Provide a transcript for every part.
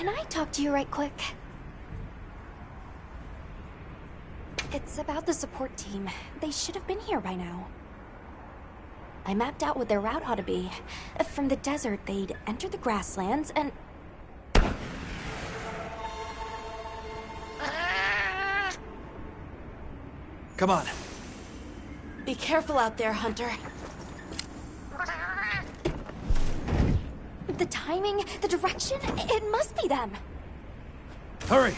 Can I talk to you right quick? It's about the support team. They should have been here by now. I mapped out what their route ought to be. From the desert, they'd enter the grasslands and... Come on. Be careful out there, Hunter. The timing, the direction, it must be them. Hurry!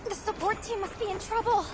The support team must be in trouble.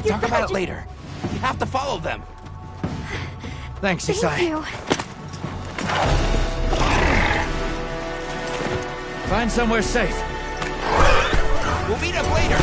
Talk about it later. We have to follow them. Thanks, Isai. Thank you. Find somewhere safe. We'll meet up later.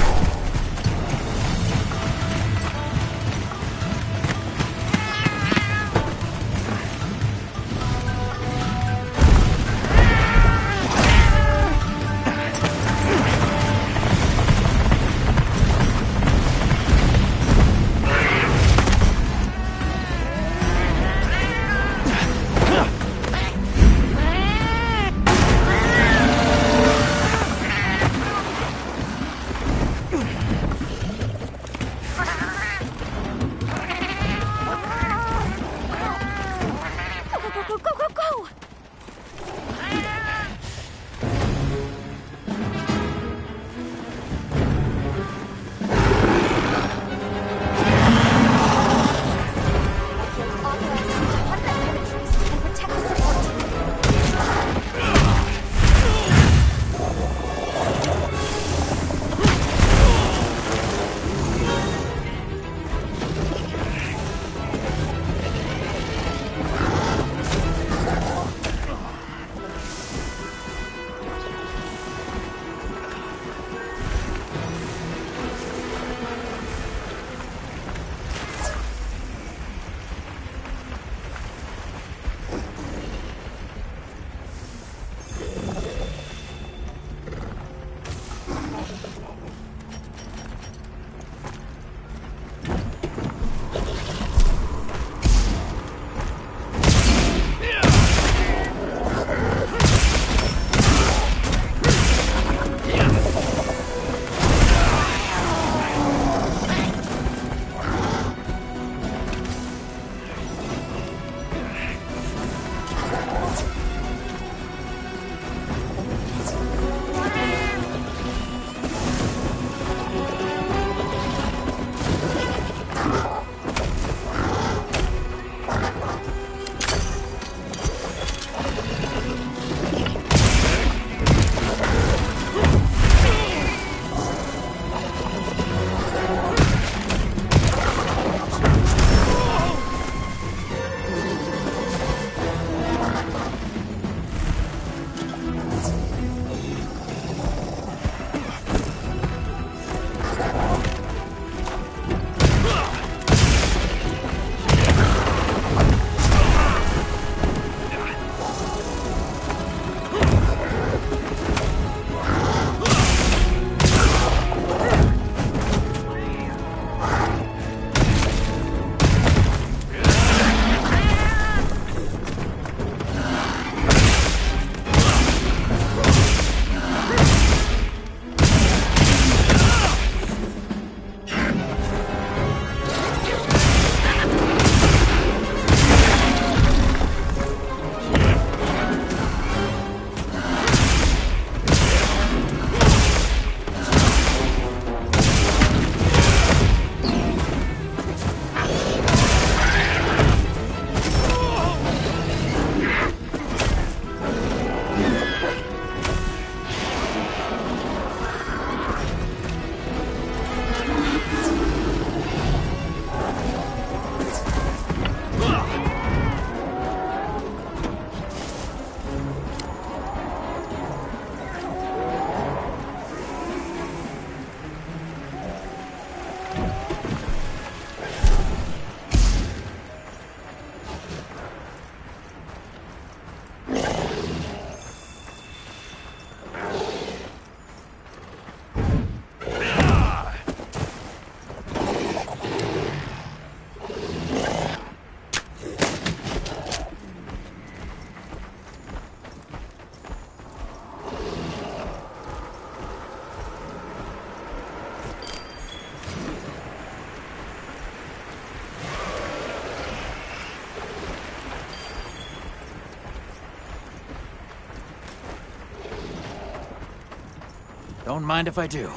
Don't mind if I do.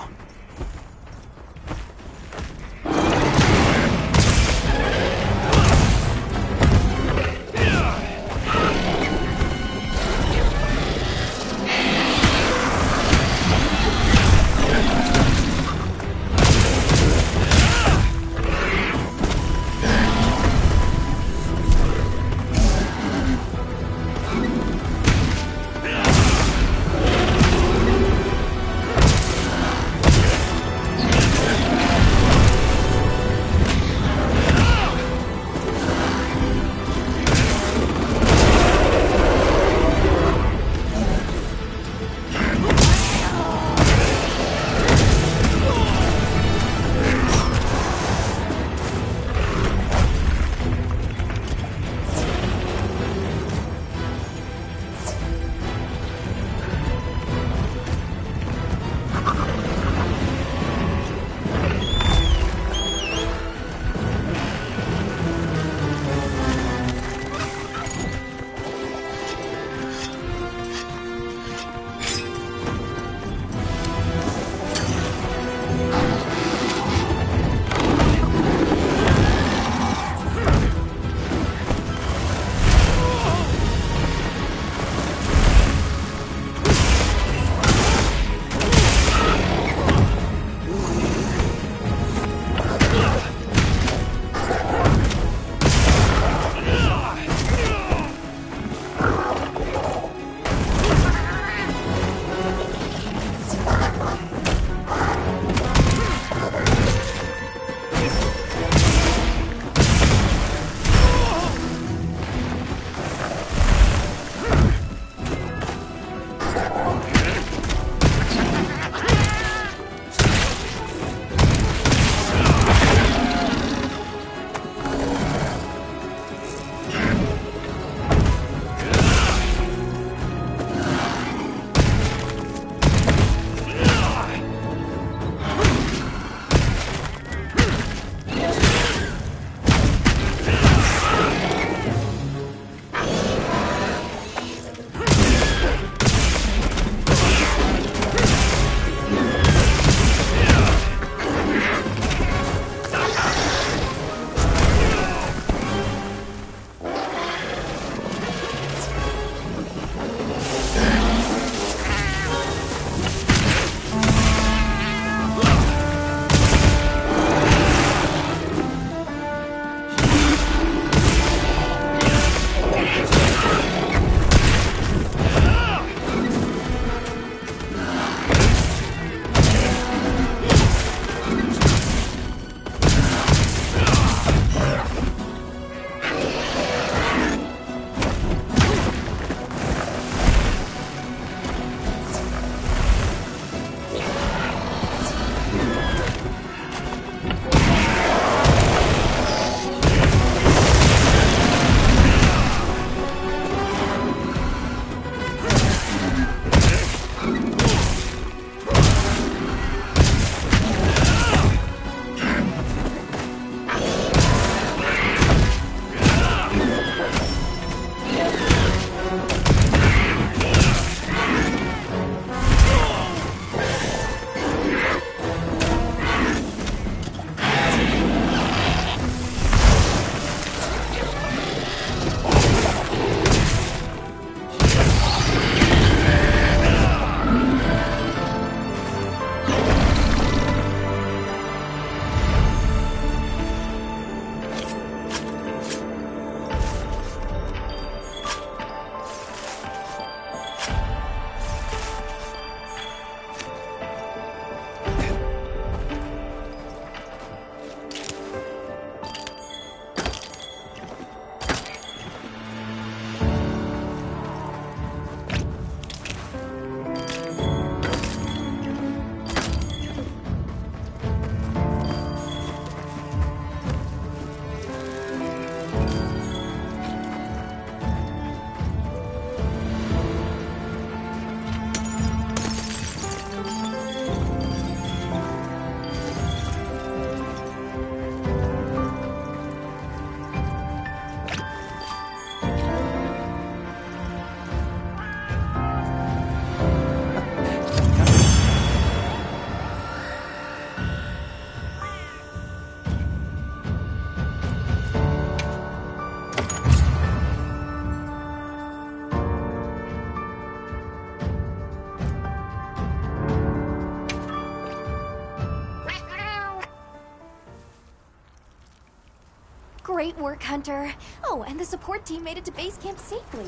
Great work, Hunter. Oh, and the support team made it to base camp safely.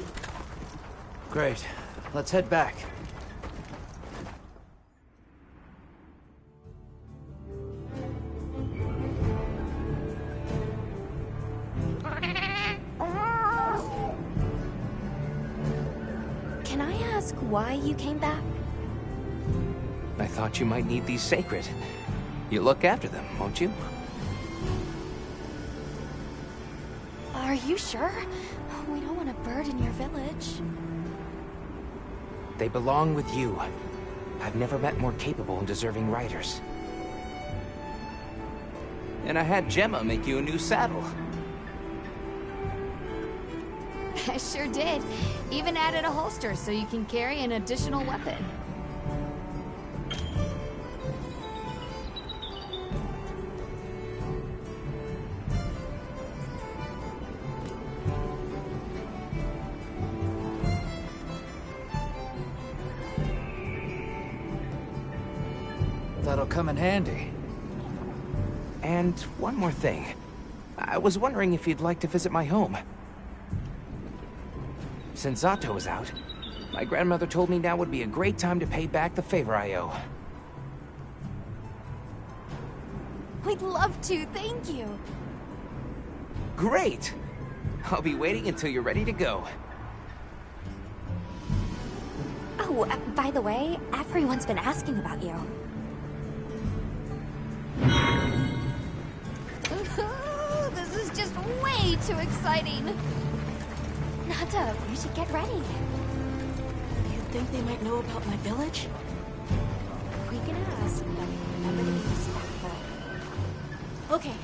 Great. Let's head back. Can I ask why you came back? I thought you might need these sacred. You look after them, won't you? Are you sure? We don't want to burden your village. They belong with you. I've never met more capable and deserving riders. And I had Gemma make you a new saddle. I sure did. Even added a holster so you can carry an additional weapon. That'll come in handy. And one more thing. I was wondering if you'd like to visit my home. Since Zato is out, my grandmother told me now would be a great time to pay back the favor I owe. We'd love to, thank you. Great! I'll be waiting until you're ready to go. Oh, by the way, everyone's been asking about you. This is just way too exciting. Nata, we should get ready. You think they might know about my village? We can ask, but remember to be respectful. Okay.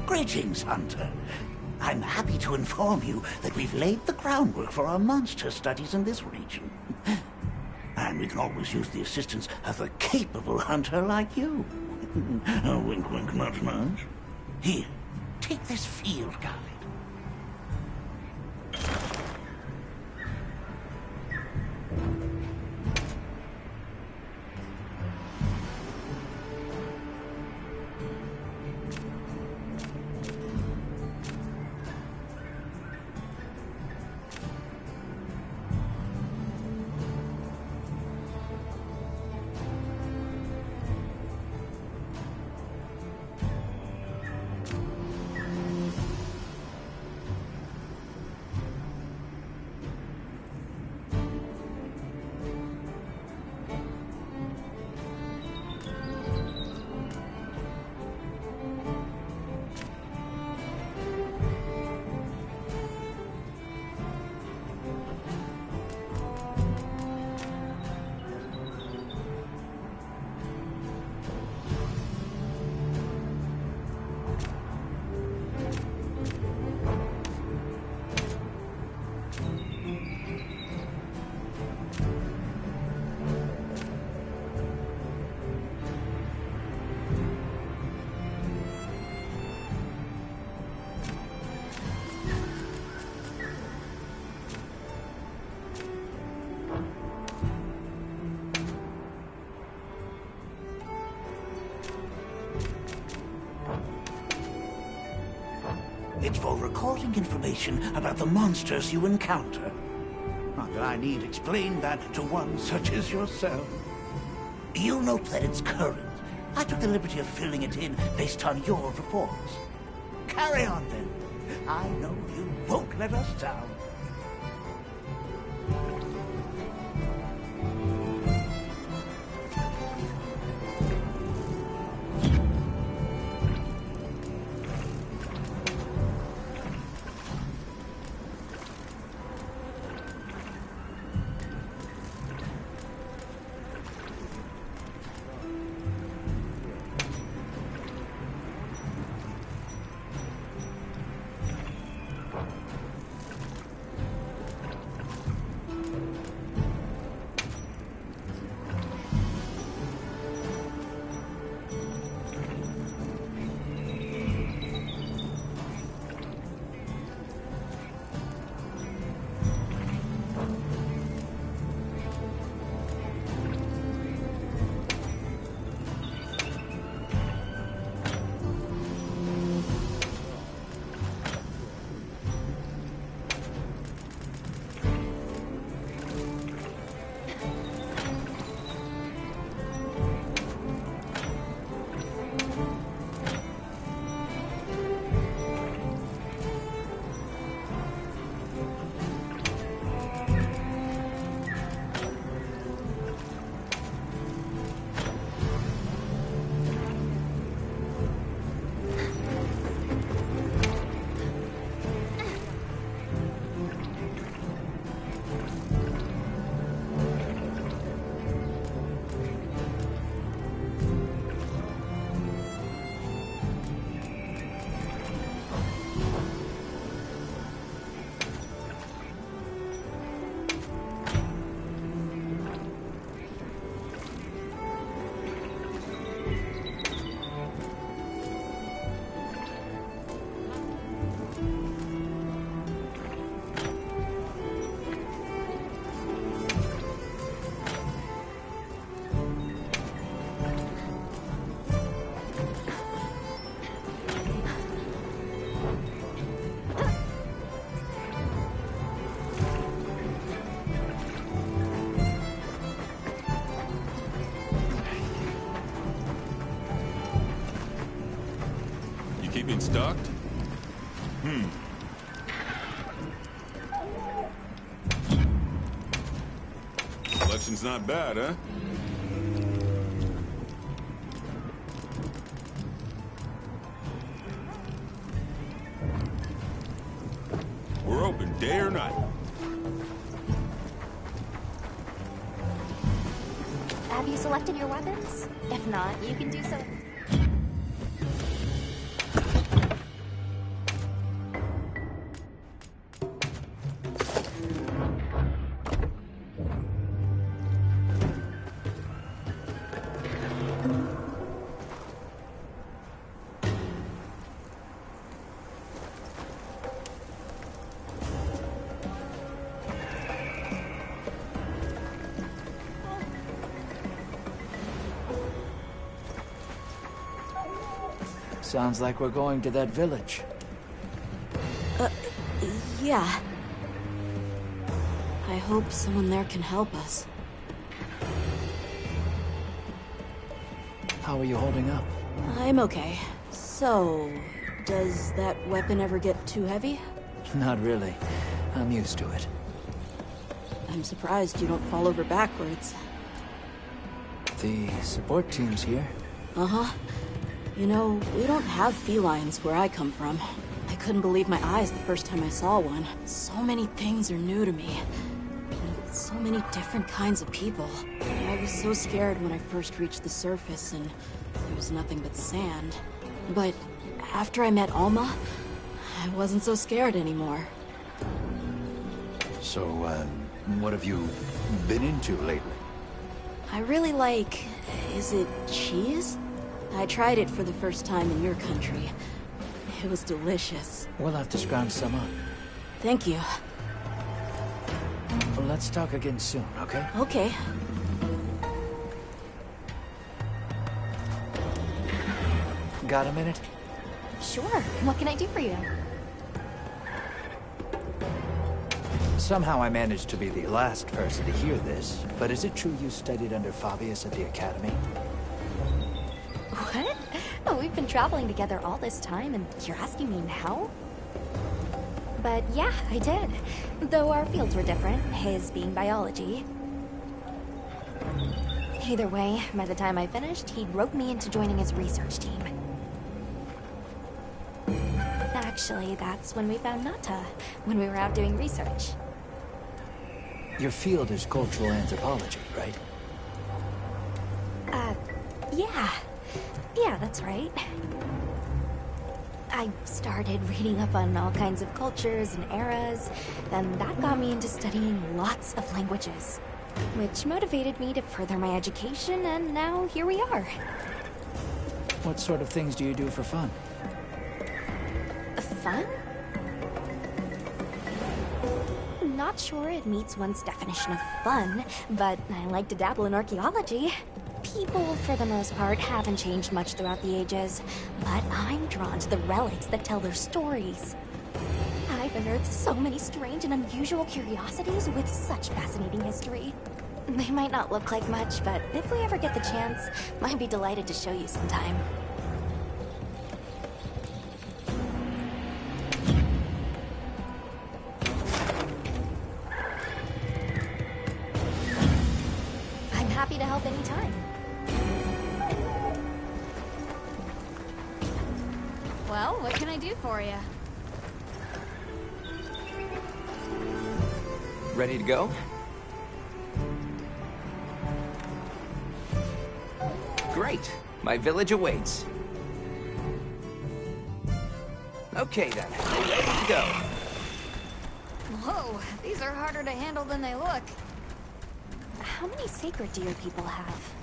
Greetings, Hunter. I'm happy to inform you that we've laid the groundwork for our monster studies in this region. And we can always use the assistance of a capable hunter like you. Wink, wink, nudge, nudge. Here, take this field guide. It's for recording information about the monsters you encounter. Not that I need explain that to one such as yourself. You'll note that it's current. I took the liberty of filling it in based on your reports. Carry on, then. I know you won't let us down. Keeping stocked? Collection's not bad, huh? We're open day or night. Have you selected your weapons? If not, you can do so. Sounds like we're going to that village. Yeah. I hope someone there can help us. How are you holding up? I'm okay. So, does that weapon ever get too heavy? Not really. I'm used to it. I'm surprised you don't fall over backwards. The support team's here. Uh-huh. You know, we don't have felines where I come from. I couldn't believe my eyes the first time I saw one. So many things are new to me. And so many different kinds of people. I was so scared when I first reached the surface and there was nothing but sand. But after I met Alma, I wasn't so scared anymore. So, what have you been into lately? I really like... is it cheese? I tried it for the first time in your country. It was delicious. We'll have to scrounge some up. Thank you. Well, let's talk again soon, okay? Okay. Got a minute? Sure. What can I do for you? Somehow I managed to be the last person to hear this, but is it true you studied under Fabius at the academy? What? Oh, we've been traveling together all this time, and you're asking me now? But yeah, I did. Though our fields were different, his being biology. Either way, by the time I finished, he'd roped me into joining his research team. Actually, that's when we found Nata, when we were out doing research. Your field is cultural anthropology, right? Yeah. Yeah, that's right. I started reading up on all kinds of cultures and eras, then that got me into studying lots of languages, which motivated me to further my education, and now here we are. What sort of things do you do for fun? Fun? Not sure it meets one's definition of fun, but I like to dabble in archaeology. People, for the most part, haven't changed much throughout the ages, but I'm drawn to the relics that tell their stories. I've unearthed so many strange and unusual curiosities with such fascinating history. They might not look like much, but if we ever get the chance, I'd be delighted to show you sometime. I'm happy to help anytime. Well, what can I do for you? Ready to go? Great. My village awaits. Okay then, ready to go. Whoa, these are harder to handle than they look. How many sacred deer people have?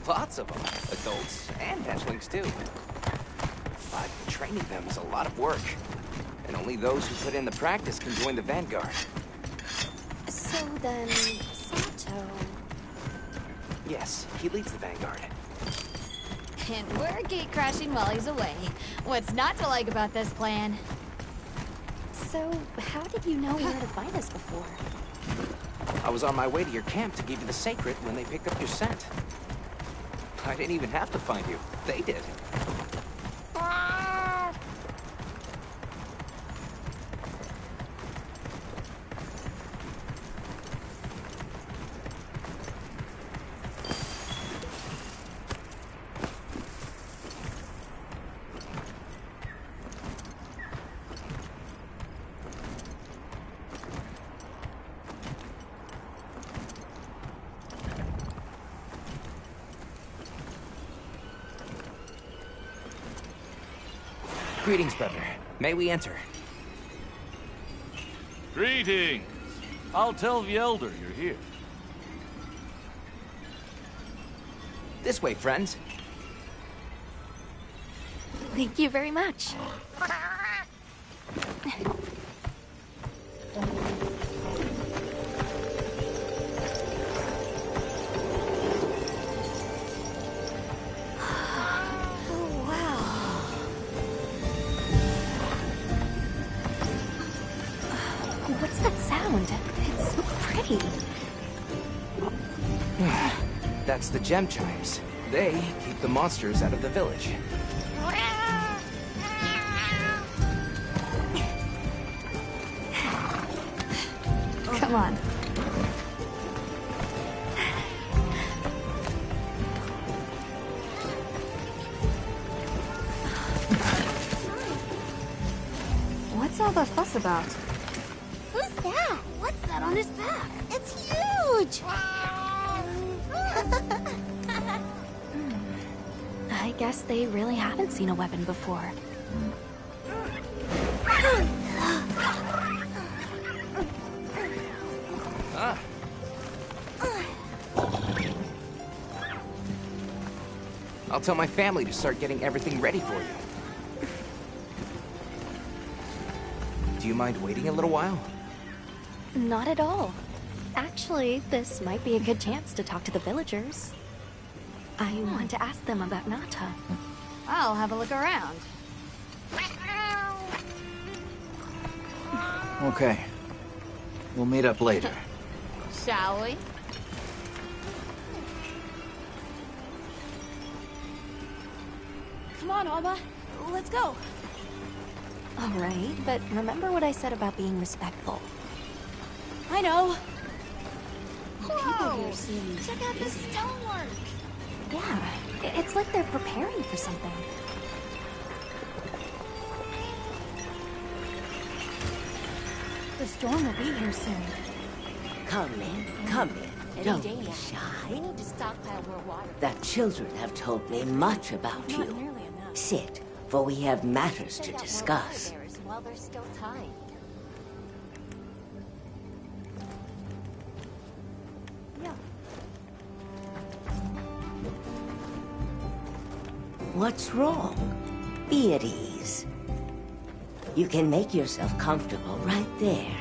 Lots of them. Adults and hatchlings too. But training them is a lot of work. And only those who put in the practice can join the Vanguard. So then, Sato... Yes, he leads the Vanguard. And we're gate crashing while he's away. What's not to like about this plan? So, how did you know where to find us before? I was on my way to your camp to give you the sacred when they picked up your scent. I didn't even have to find you. They did. Greetings, brother. May we enter? Greetings. I'll tell the Elder you're here. This way, friends. Thank you very much. What's that sound? It's so pretty. That's the gem chimes. They keep the monsters out of the village. Come on. What's all the fuss about? Who's that? What's that on his back? It's huge! I guess they really haven't seen a weapon before. Ah. I'll tell my family to start getting everything ready for you. Do you mind waiting a little while? Not at all. Actually, this might be a good chance to talk to the villagers. I want to ask them about Nata. I'll have a look around. Okay. We'll meet up later. Shall we? Come on, Alma. Let's go. All right, but remember what I said about being respectful. I know. Whoa! Check out this stonework! Yeah, it's like they're preparing for something. The storm will be here soon. Come in. Don't be shy. We need to stockpile more water. The children have told me much about Not you. nearly enough. Sit, for we have matters to discuss. While there's still time. What's wrong? Be at ease. You can make yourself comfortable right there.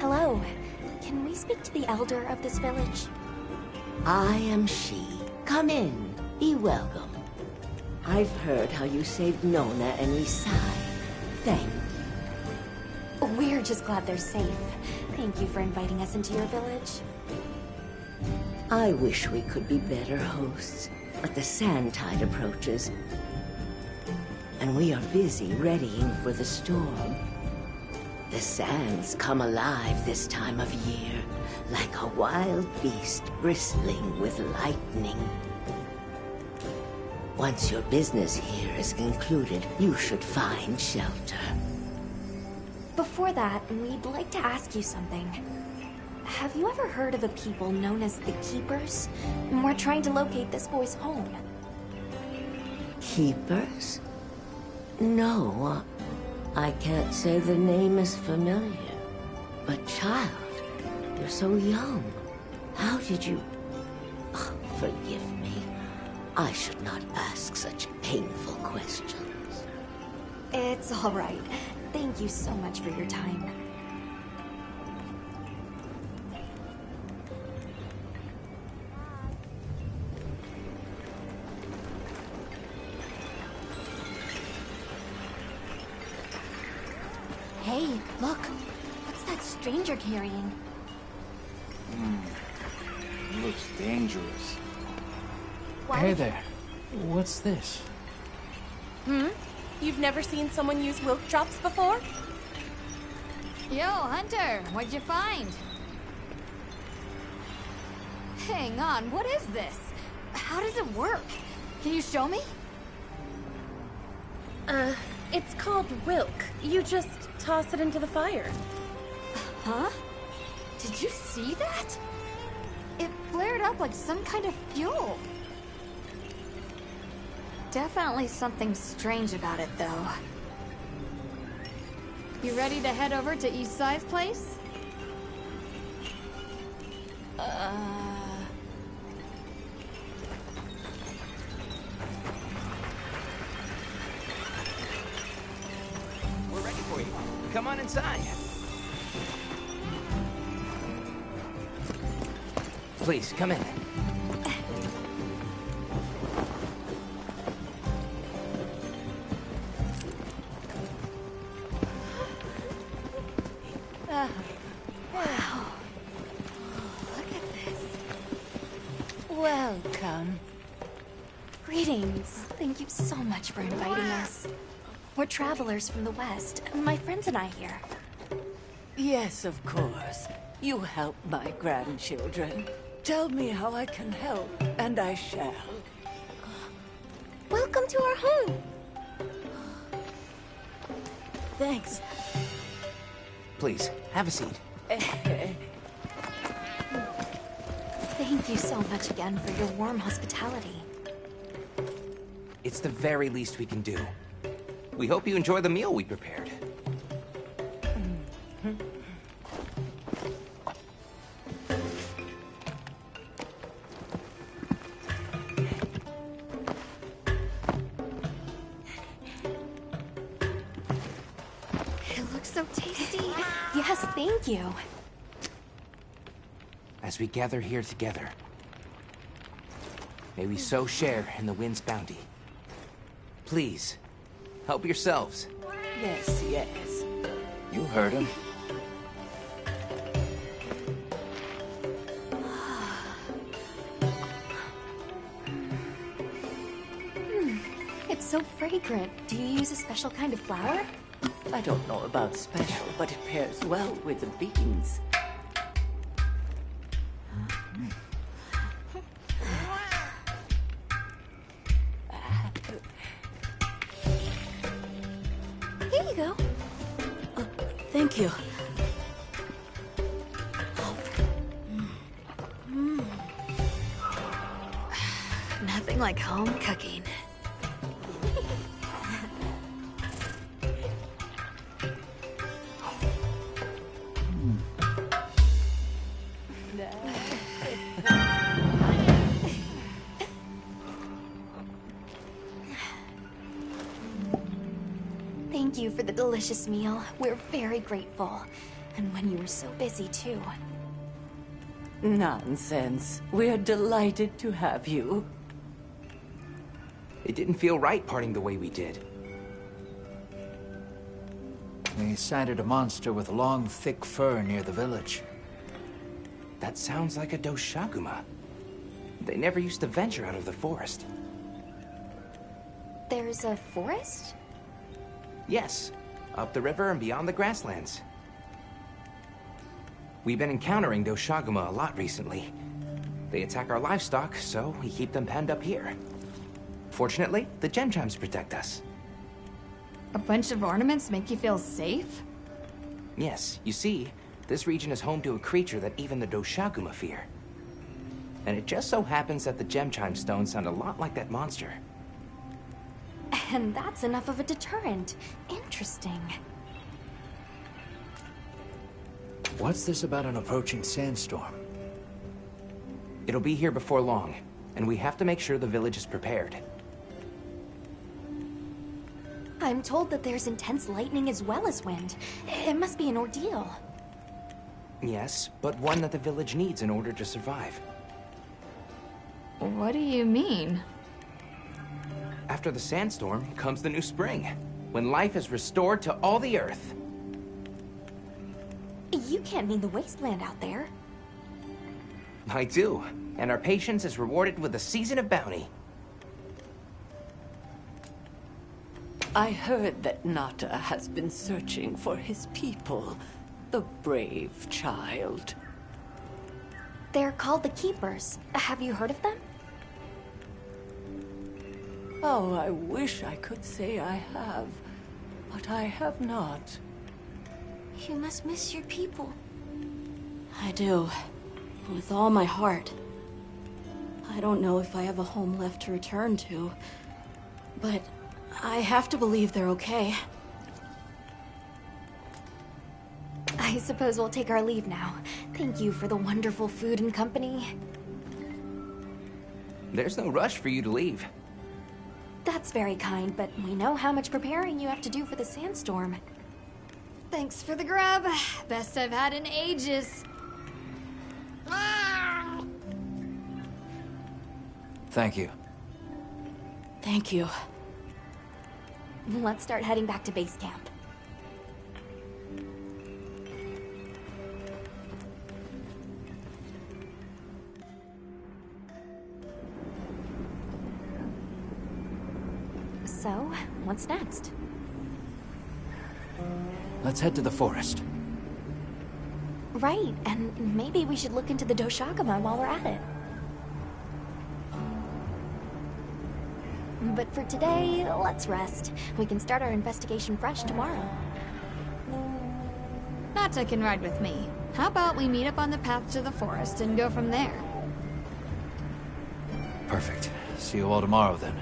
Hello. Can we speak to the elder of this village? I am she. Come in. Be welcome. I've heard how you saved Nona and Isai. Thank you. We're just glad they're safe. Thank you for inviting us into your village. I wish we could be better hosts, but the sand tide approaches, and we are busy readying for the storm. The sands come alive this time of year, like a wild beast bristling with lightning. Once your business here is concluded, you should find shelter. Before that, we'd like to ask you something. Have you ever heard of a people known as the Keepers? We're trying to locate this boy's home. Keepers? No, I can't say the name is familiar. But child, you're so young. How did you... Oh, forgive me. I should not ask such painful questions. It's all right. Thank you so much for your time. Hey, look. What's that stranger carrying? Looks dangerous. Hey there. What's this? You've never seen someone use milk drops before? Yo, Hunter, what'd you find? Hang on, what is this? How does it work? Can you show me? It's called Wilk. You just toss it into the fire. Huh? Did you see that? It flared up like some kind of fuel. Definitely something strange about it, though. You ready to head over to Isai's place? We're ready for you. Come on inside. Please, come in. Welcome. Greetings. Thank you so much for inviting us. We're travelers from the West, my friends and I here. Yes, of course. You help my grandchildren. Tell me how I can help, and I shall. Welcome to our home. Thanks. Please, have a seat. Thank you so much again for your warm hospitality. It's the very least we can do. We hope you enjoy the meal we prepared. It looks so tasty. Yes, thank you. As we gather here together, may we so share in the wind's bounty. Please, help yourselves. Yes, yes. You heard him. It's so fragrant. Do you use a special kind of flower? I don't know about special, but it pairs well with the beans. Here you go. Thank you. Nothing like home cooking. Thank you for the delicious meal. We're very grateful. And when you were so busy, too. Nonsense. We're delighted to have you. It didn't feel right parting the way we did. They sighted a monster with long, thick fur near the village. That sounds like a Doshaguma. They never used to venture out of the forest. There's a forest? Yes, up the river and beyond the grasslands. We've been encountering Doshaguma a lot recently. They attack our livestock, so we keep them penned up here. Fortunately, the gem chimes protect us. A bunch of ornaments make you feel safe? Yes, you see, this region is home to a creature that even the Doshaguma fear. And it just so happens that the gem chime stones sound a lot like that monster. And that's enough of a deterrent. Interesting. What's this about an approaching sandstorm? It'll be here before long, and we have to make sure the village is prepared. I'm told that there's intense lightning as well as wind. It must be an ordeal. Yes, but one that the village needs in order to survive. What do you mean? After the sandstorm comes the new spring, when life is restored to all the earth. You can't mean the wasteland out there. I do, and our patience is rewarded with a season of bounty. I heard that Nata has been searching for his people. The brave child. They're called the Keepers. Have you heard of them? Oh, I wish I could say I have, but I have not. You must miss your people. I do. With all my heart. I don't know if I have a home left to return to, but I have to believe they're okay. I suppose we'll take our leave now. Thank you for the wonderful food and company. There's no rush for you to leave. That's very kind, but we know how much preparing you have to do for the sandstorm. Thanks for the grub. Best I've had in ages. Thank you. Thank you. Let's start heading back to base camp. So, what's next? Let's head to the forest. Right, and maybe we should look into the Doshagama while we're at it. But for today, let's rest. We can start our investigation fresh tomorrow. Nata can ride with me. How about we meet up on the path to the forest and go from there? Perfect. See you all tomorrow, then.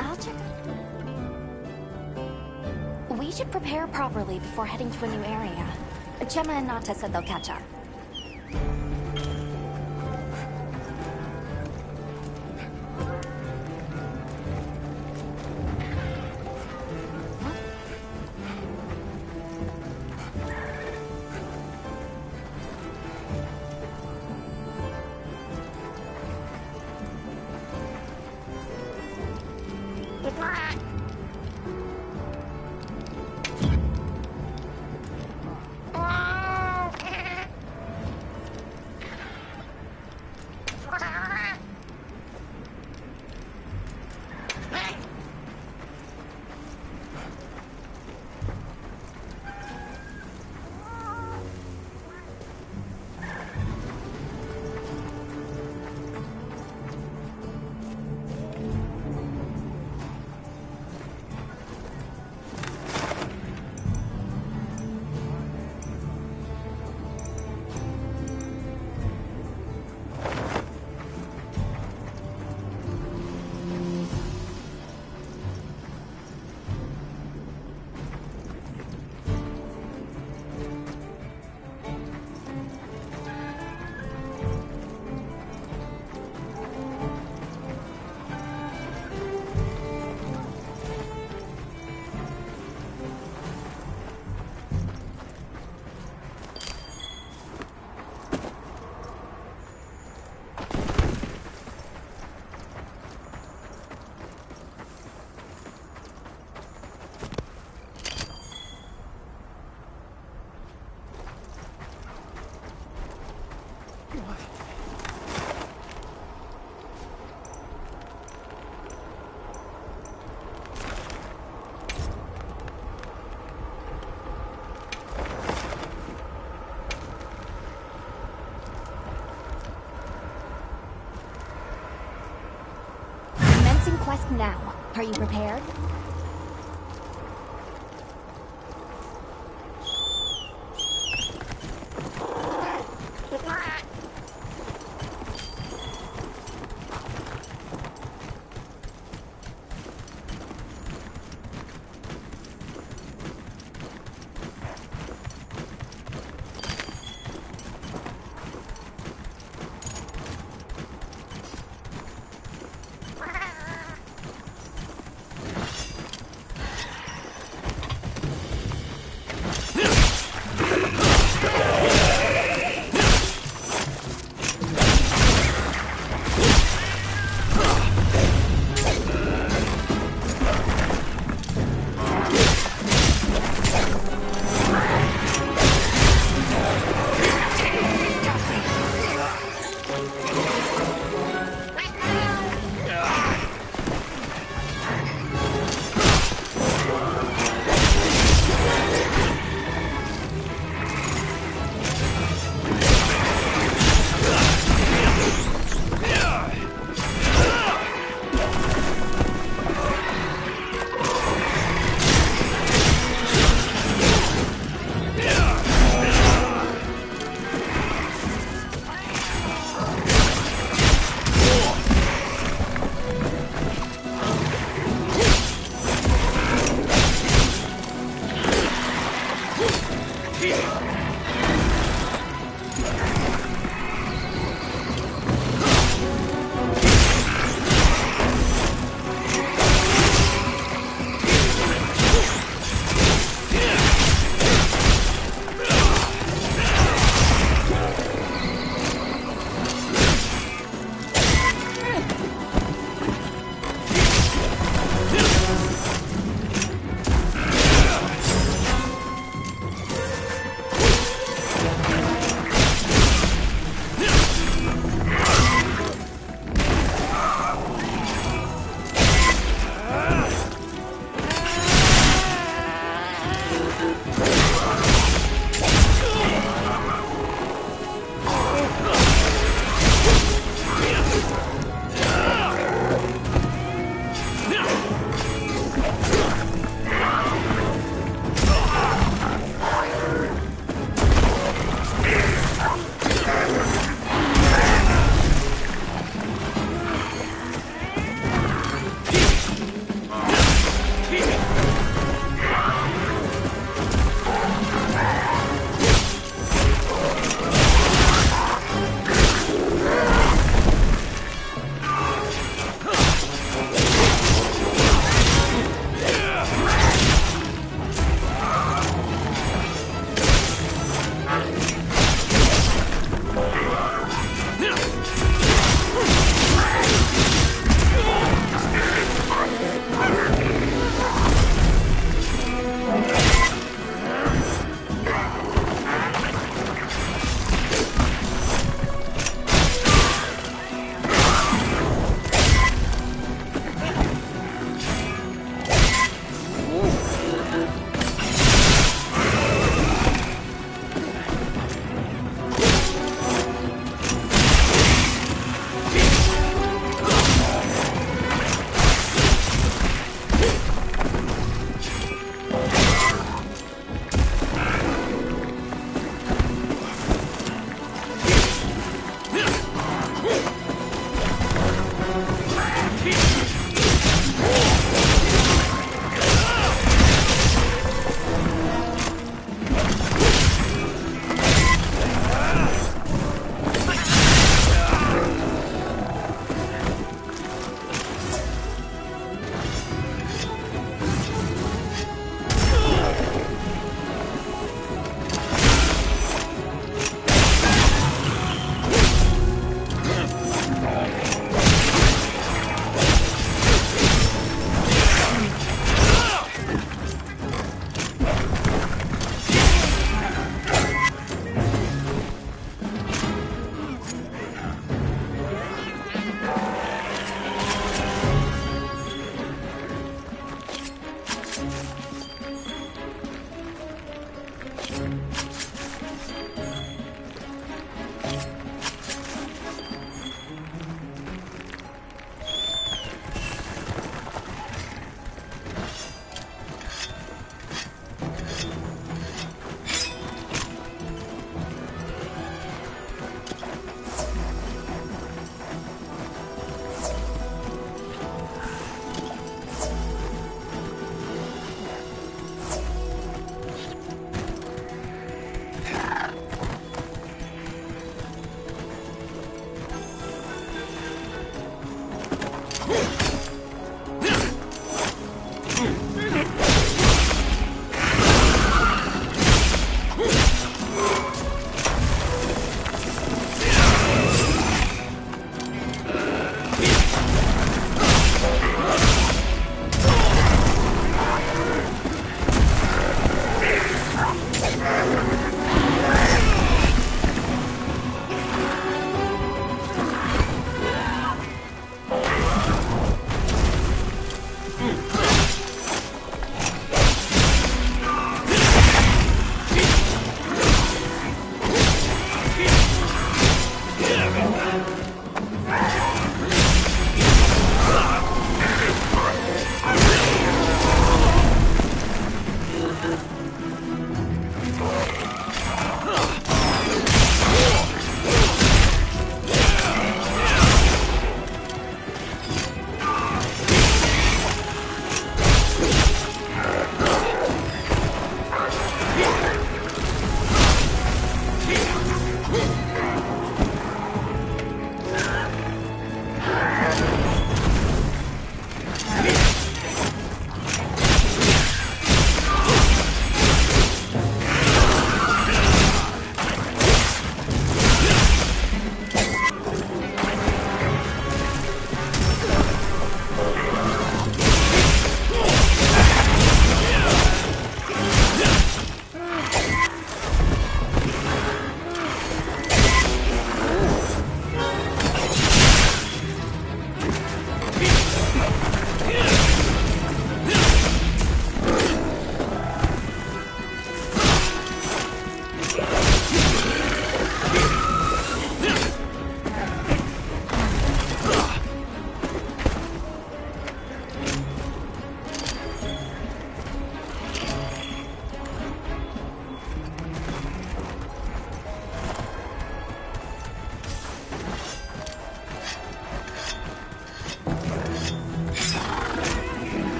I'll check. We should prepare properly before heading to a new area. Gemma and Nata said they'll catch up. quest now. Are you prepared?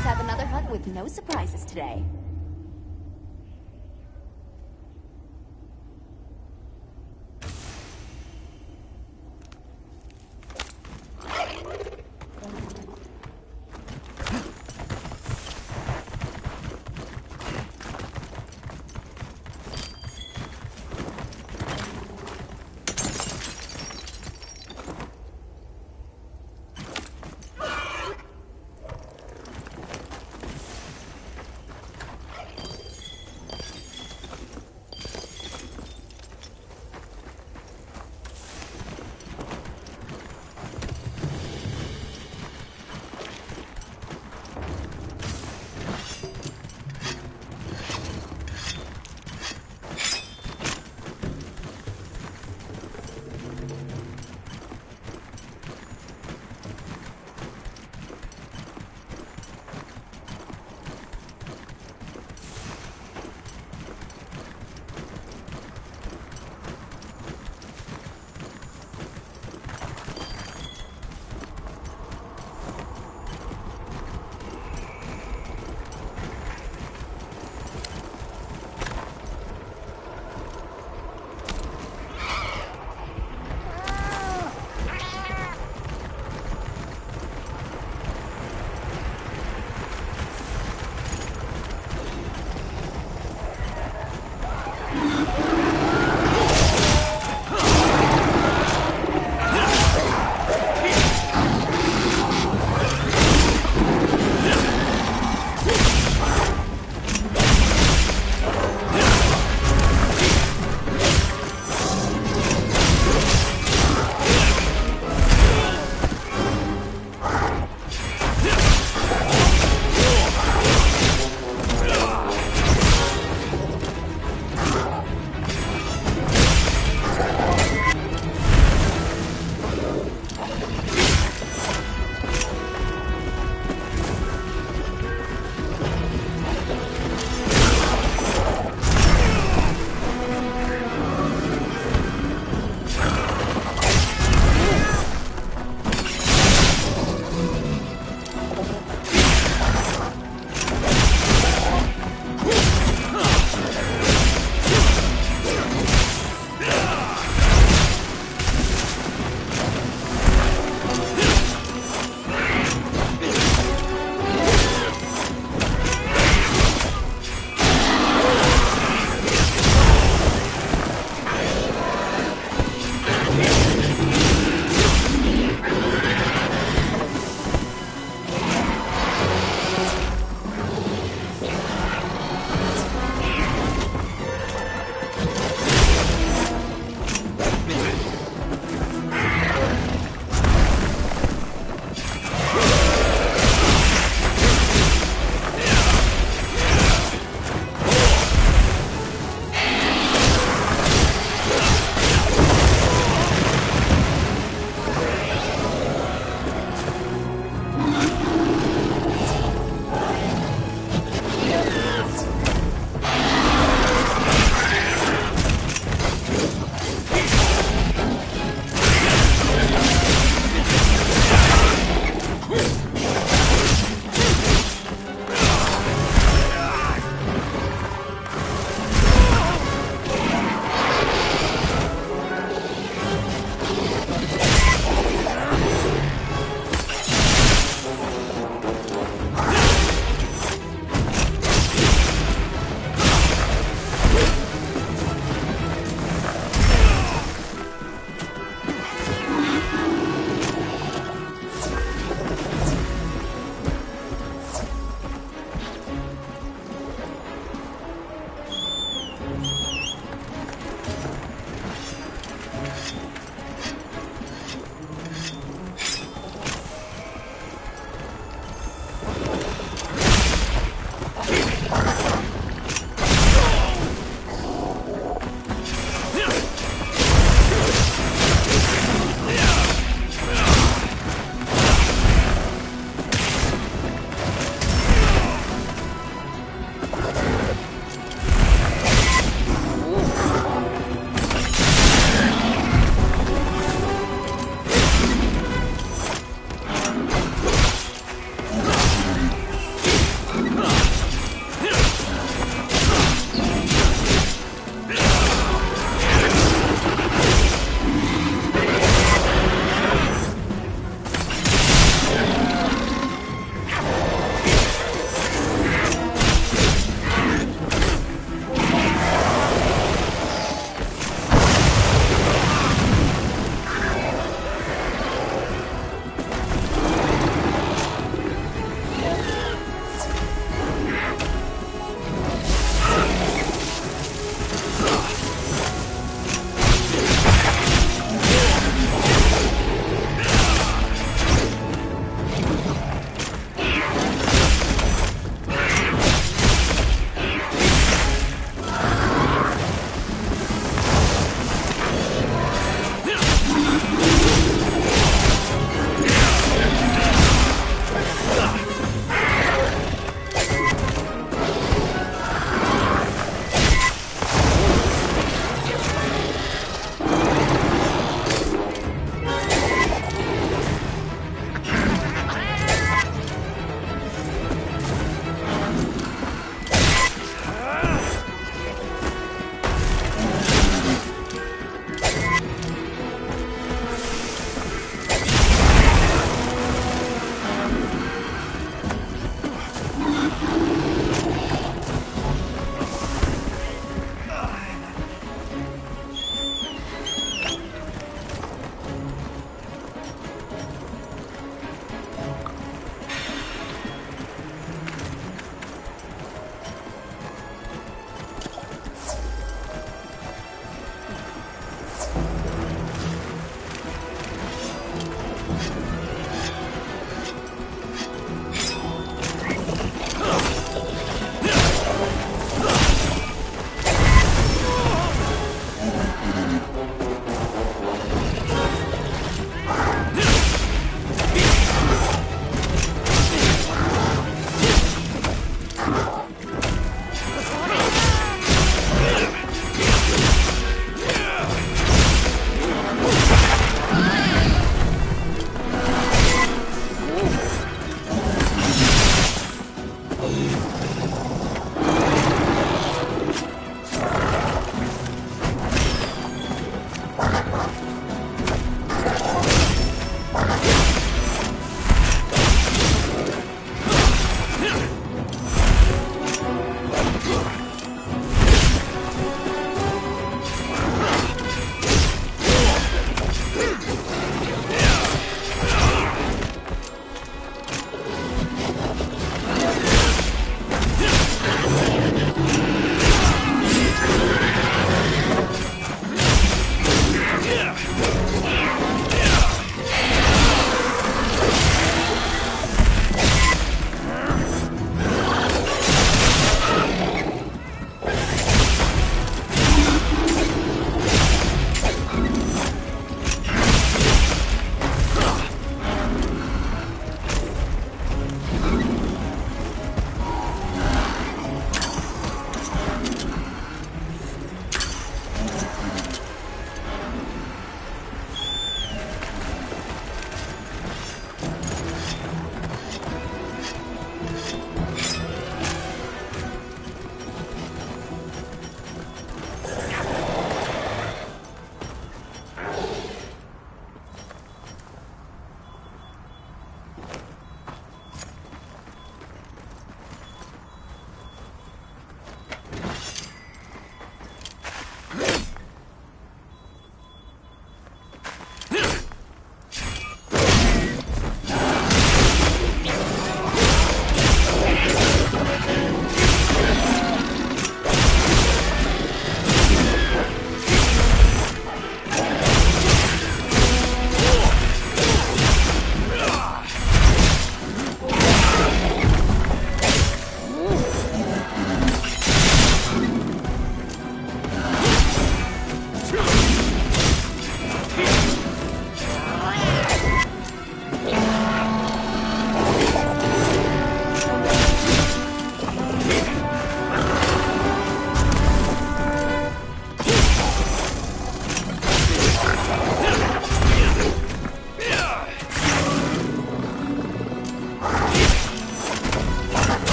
Let's have another hunt with no surprises today.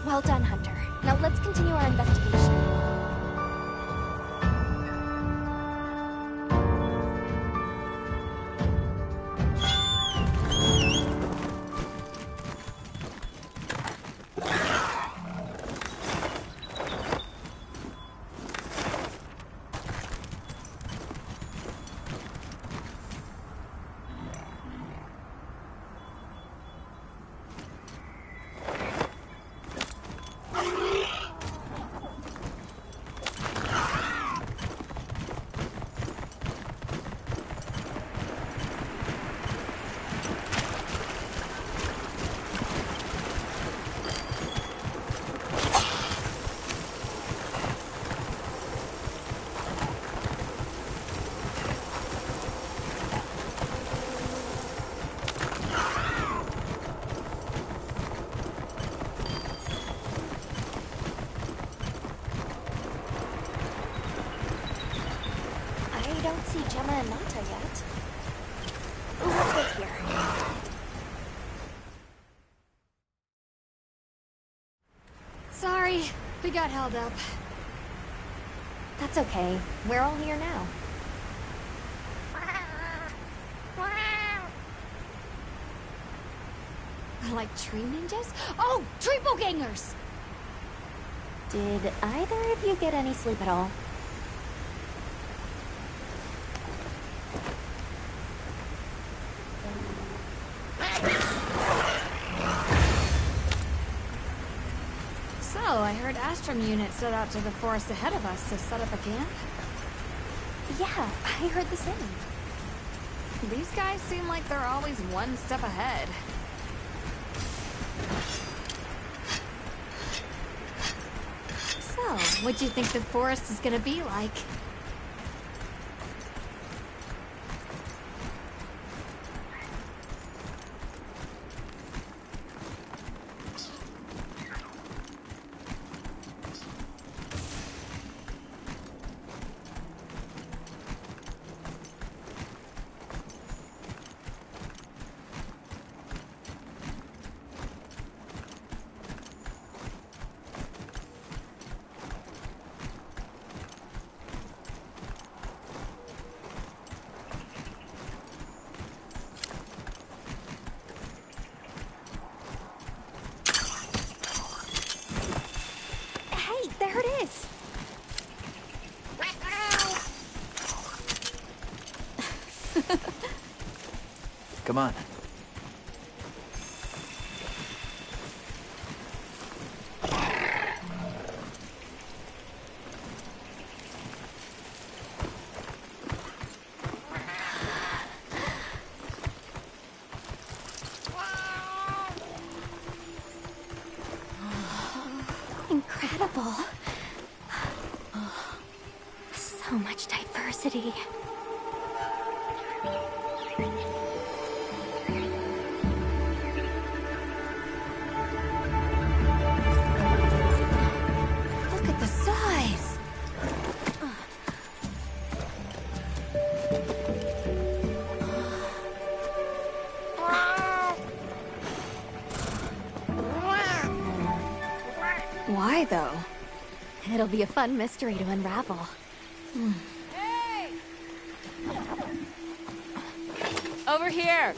Well done, Hunter. Now let's continue our investigation. I don't see Gemma and Nata yet. Let's wait here. Sorry, we got held up. That's okay. We're all here now. Like tree ninjas? Oh, triple gangers! Did either of you get any sleep at all? So, I heard Astrum unit set out to the forest ahead of us to set up a camp? Yeah, I heard the same. These guys seem like they're always one step ahead. So, what do you think the forest is gonna be like? There it is! Come on. Incredible. So much diversity. Look at the size! Why, though? It'll be a fun mystery to unravel. Hey! Over here!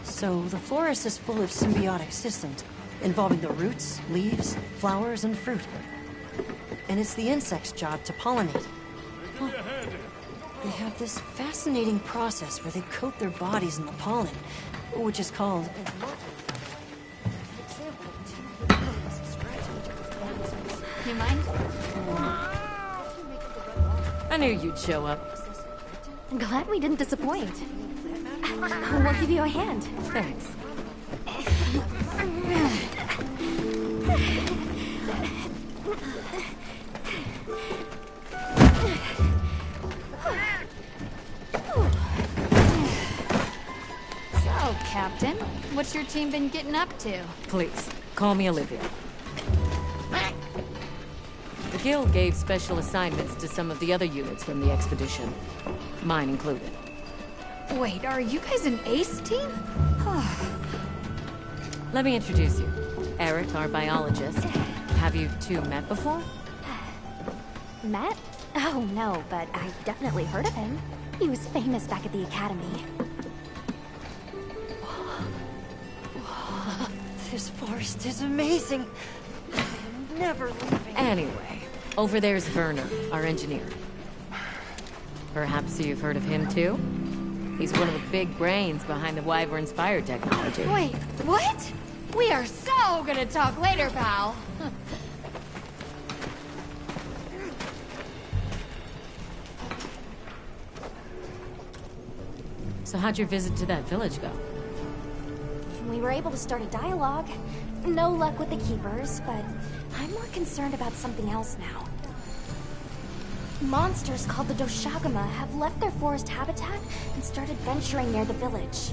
So, the forest is full of symbiotic systems, involving the roots, leaves, flowers, and fruit. And it's the insect's job to pollinate. Huh. They have this fascinating process where they coat their bodies in the pollen, which is called... You mind? I knew you'd show up. Glad we didn't disappoint. We'll give you a hand. Thanks. So, Captain, What's your team been getting up to? Please, call me Olivia. The Guild gave special assignments to some of the other units from the expedition. Mine included. Wait, are you guys an ace team? Let me introduce you. Eric, our biologist. Have you two met before? Met? Oh, no, but I've definitely heard of him. He was famous back at the academy. This forest is amazing. I am never leaving. Anyway, over there's Werner, our engineer. Perhaps you've heard of him too? He's one of the big brains behind the Wyvern's fire technology. Wait, what? We are so gonna talk later, pal. So how'd your visit to that village go? We were able to start a dialogue. No luck with the Keepers, but I'm more concerned about something else now. Monsters called the Doshagama have left their forest habitat and started venturing near the village.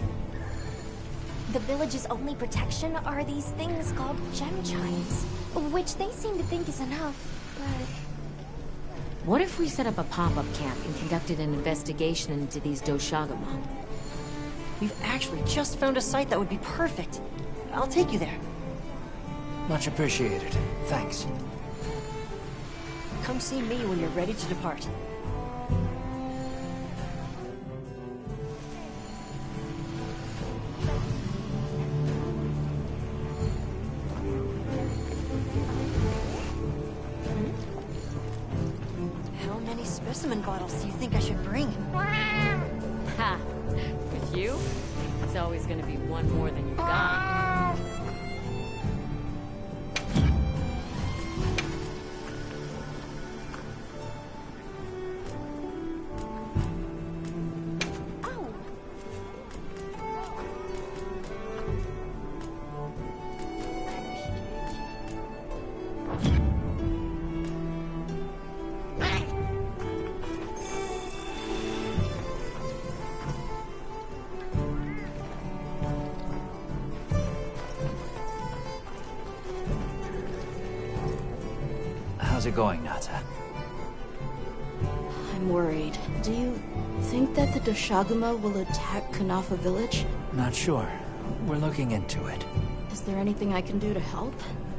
The village's only protection are these things called gem chimes, which they seem to think is enough, but... What if we set up a pop-up camp and conducted an investigation into these Doshagama? We've actually just found a site that would be perfect. I'll take you there. Much appreciated. Thanks. Come see me when you're ready to depart. How many specimen bottles do you think I should bring? Ha! With you, it's always gonna be one more than you've got. How's it going, Nata? I'm worried. Do you think that the Doshagama will attack Kanafa village? Not sure. We're looking into it. Is there anything I can do to help?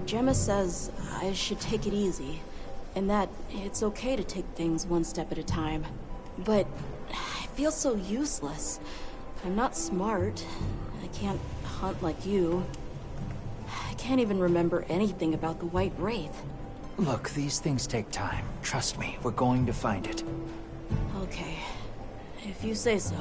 Gemma says I should take it easy, and that it's okay to take things one step at a time. But I feel so useless. I'm not smart. I can't hunt like you. I can't even remember anything about the White Wraith. Look, these things take time. Trust me, we're going to find it. Okay, if you say so.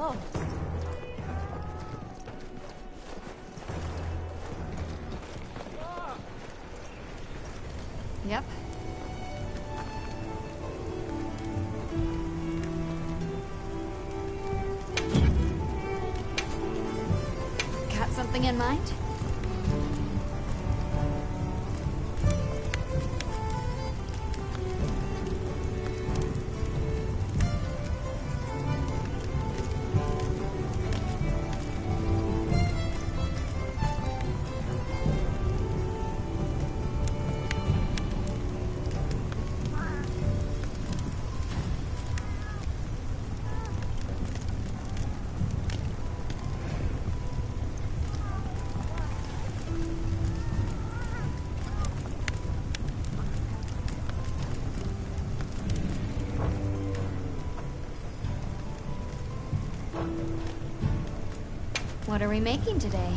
Oh. Yep. Got something in mind? What are we making today?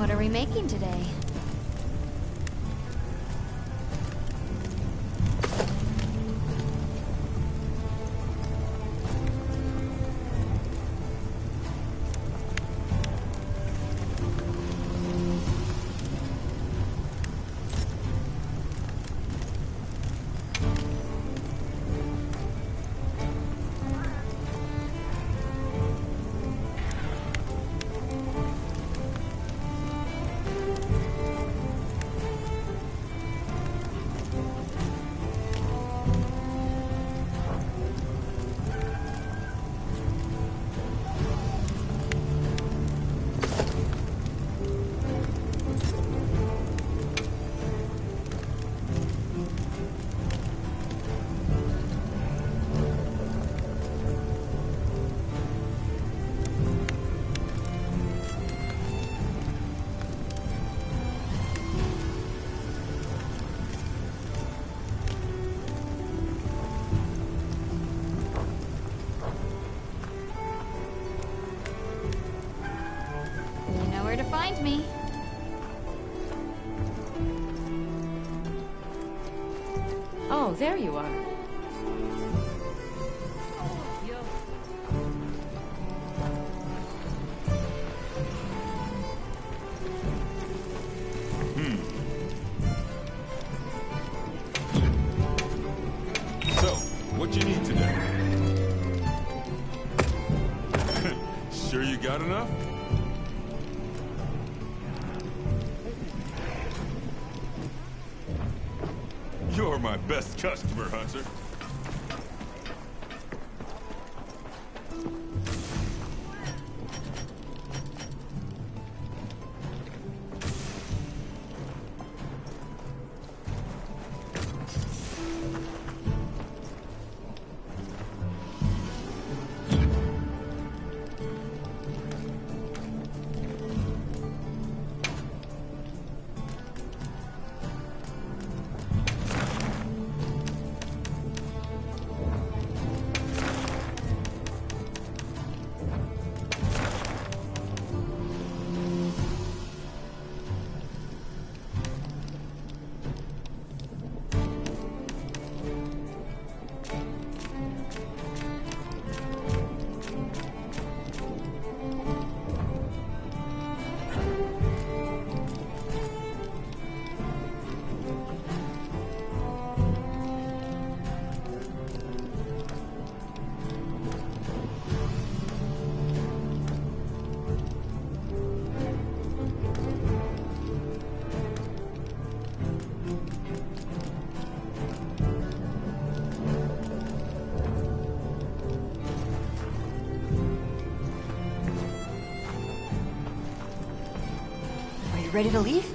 What are we making today? Where to find me. Oh, there you are. So, what you need today? Sure you got enough? You're my best customer, Hunter. ready to leave?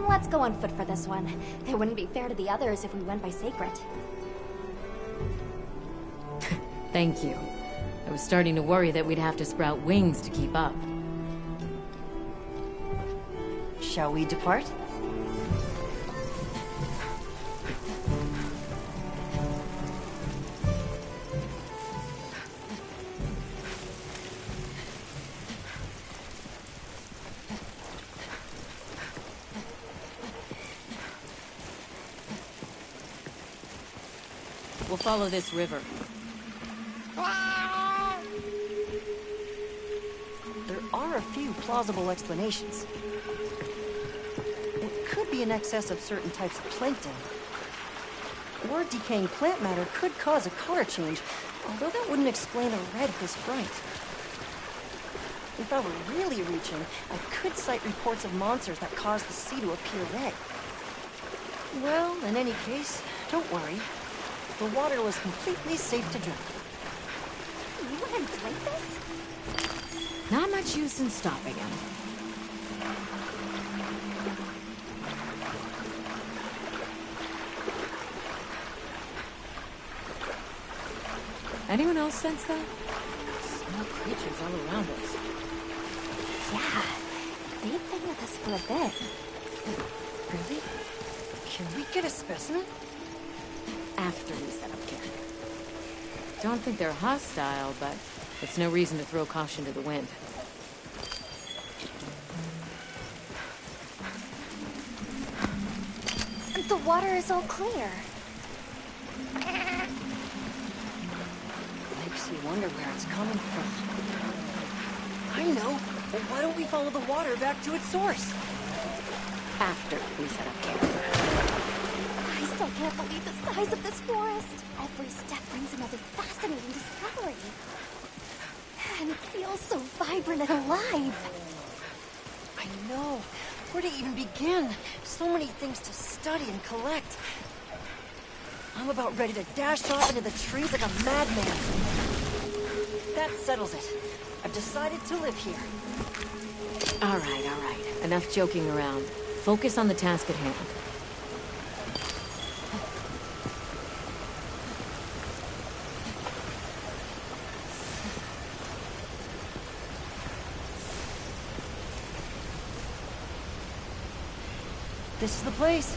Let's go on foot for this one. It wouldn't be fair to the others if we went by Sacred. Thank you. I was starting to worry that we'd have to sprout wings to keep up. Shall we depart? We'll follow this river. There are a few plausible explanations. It could be in excess of certain types of plankton. Or decaying plant matter could cause a color change, although that wouldn't explain a red this bright. If I were really reaching, I could cite reports of monsters that cause the sea to appear red. Well, in any case, don't worry. The water was completely safe to drink. You want to drink this? Not much use in stopping him. Anyone else sense that? Small creatures all around us. Yeah, they've been with us for a bit. Really? Can we get a specimen? After we set up camp. Don't think they're hostile, but it's no reason to throw caution to the wind. The water is all clear. Makes you wonder where it's coming from. I know. Well, why don't we follow the water back to its source? After we set up camp. I still can't believe the size of this forest. Every step brings another fascinating discovery. And it feels so vibrant and alive. I know. Where to even begin? So many things to study and collect. I'm about ready to dash off into the trees like a madman. That settles it. I've decided to live here. All right. Enough joking around. Focus on the task at hand. This is the place.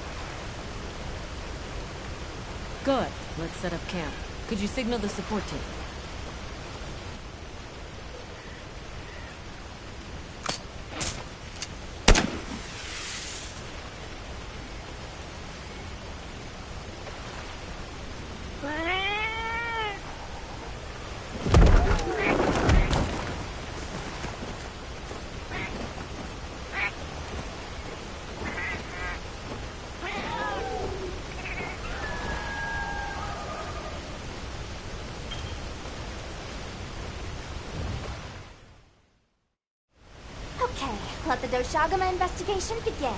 Good. Let's set up camp. Could you signal the support team? Okay, let the Doshagama investigation begin.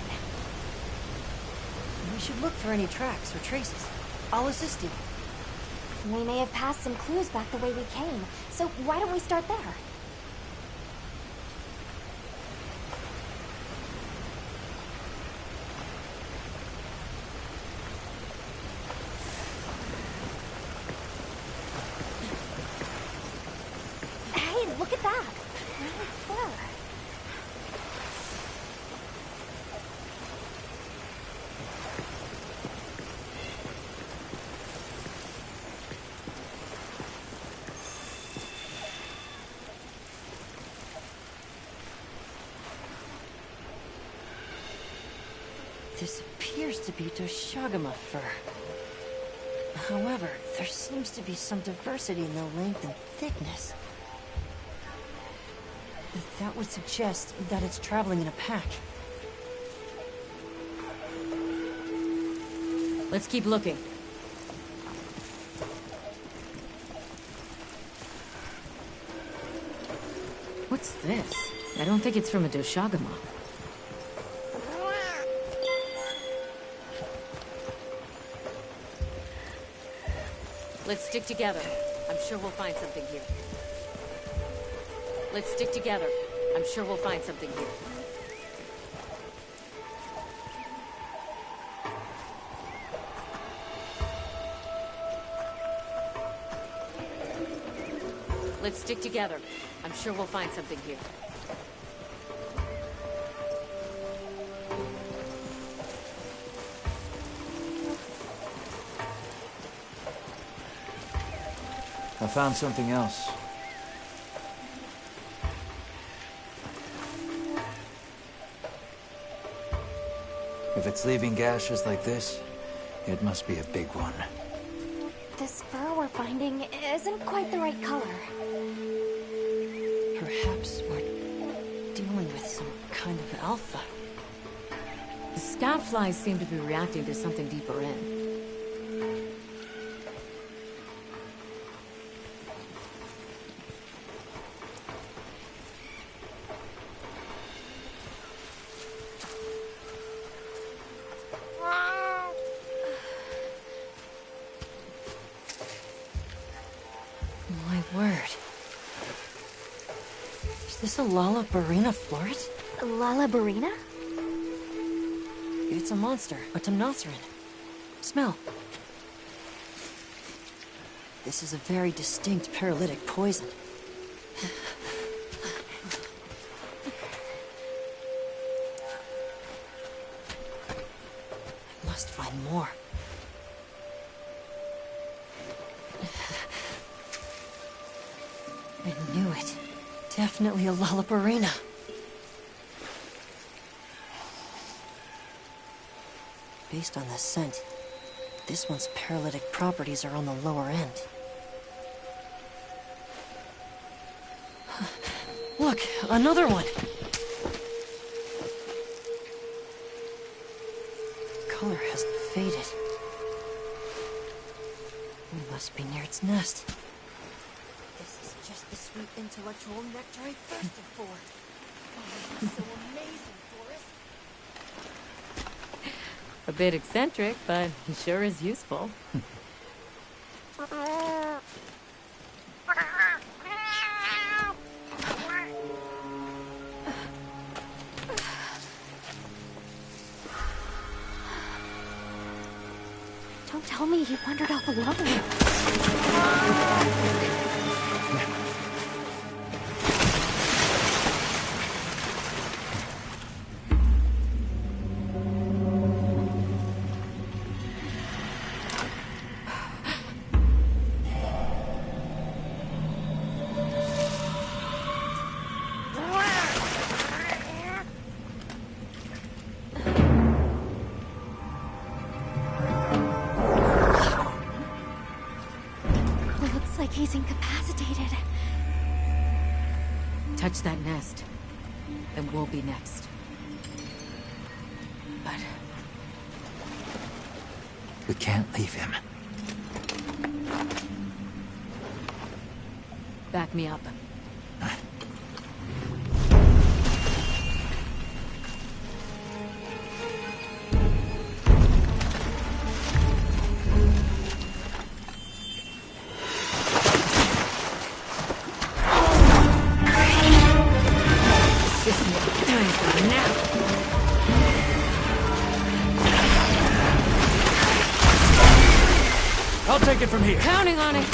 We should look for any tracks or traces. I'll assist you. We may have passed some clues back the way we came, so why don't we start there? Hey, look at that! Really fur. This appears to be Doshagama fur. However, there seems to be some diversity in the length and thickness. That would suggest that it's traveling in a pack. Let's keep looking. What's this? I don't think it's from a Doshagama. Let's stick together. I'm sure we'll find something here. Let's stick together. I'm sure we'll find something here. Let's stick together. I'm sure we'll find something here. I found something else. If it's leaving gashes like this, it must be a big one. This fur we're finding isn't quite the right color. Perhaps we're dealing with some kind of alpha. The scout flies seem to be reacting to something deeper in. Is this a Lalabarina floret? Lalabarina? It's a monster, a Temnothrin. Smell. This is a very distinct paralytic poison. I must find more. I knew it. Definitely a Lalabarina. Based on the scent, this one's paralytic properties are on the lower end. Look, another one! Color hasn't faded. We must be near its nest. This is just the sweet intellectual nectar I thirsted for. Oh, this is so amazing, Forrest. A bit eccentric, but he sure is useful. Don't tell me he wandered off alone. He's incapacitated. Touch that nest, and we'll be next. But we can't leave him. Back me up. I'll take it from here. Counting on it.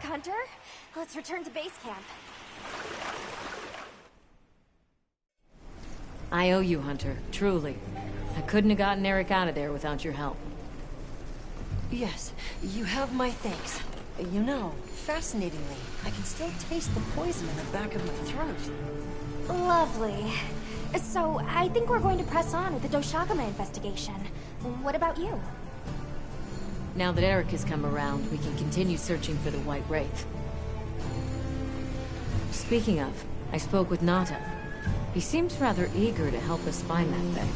Hunter. Let's return to base camp. I owe you, Hunter. Truly. I couldn't have gotten Eric out of there without your help. Yes, you have my thanks. You know, fascinatingly, I can still taste the poison in the back of my throat. Lovely. So, I think we're going to press on with the Doshagama investigation. What about you? Now that Eric has come around, we can continue searching for the White Wraith. Speaking of, I spoke with Nata. He seems rather eager to help us find that thing.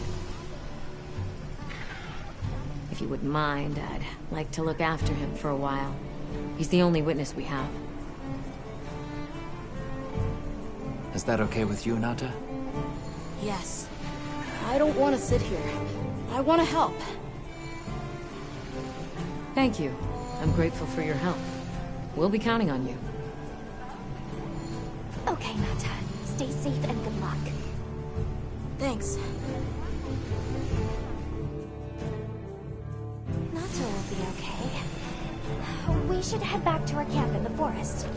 If you wouldn't mind, I'd like to look after him for a while. He's the only witness we have. Is that okay with you, Nata? Yes. I don't want to sit here. I want to help. Thank you. I'm grateful for your help. We'll be counting on you. Okay, Nata. Stay safe and good luck. Thanks. Nata will be okay. We should head back to our camp in the forest.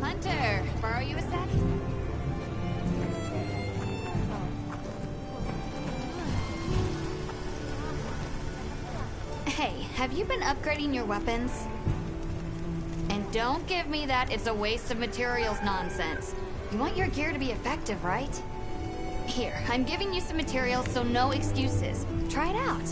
Hunter, borrow you a sec? Hey, have you been upgrading your weapons? And don't give me that it's a waste of materials nonsense. You want your gear to be effective, right? Here, I'm giving you some materials, so no excuses. Try it out.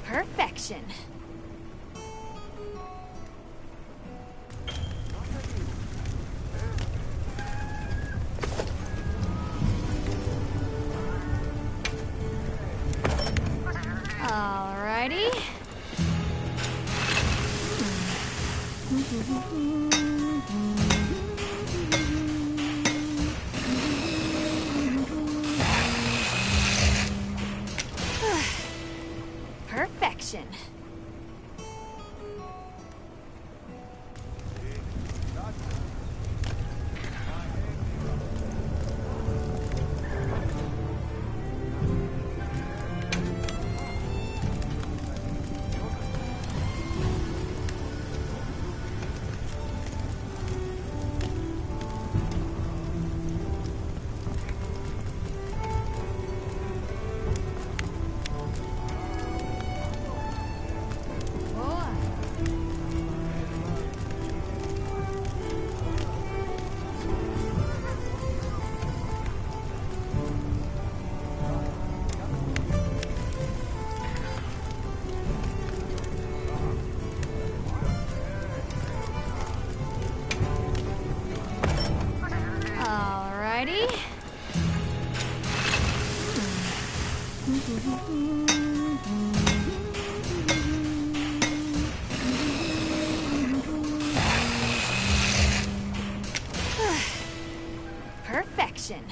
Perfection. Alrighty. Perfection. Alrighty. Perfection.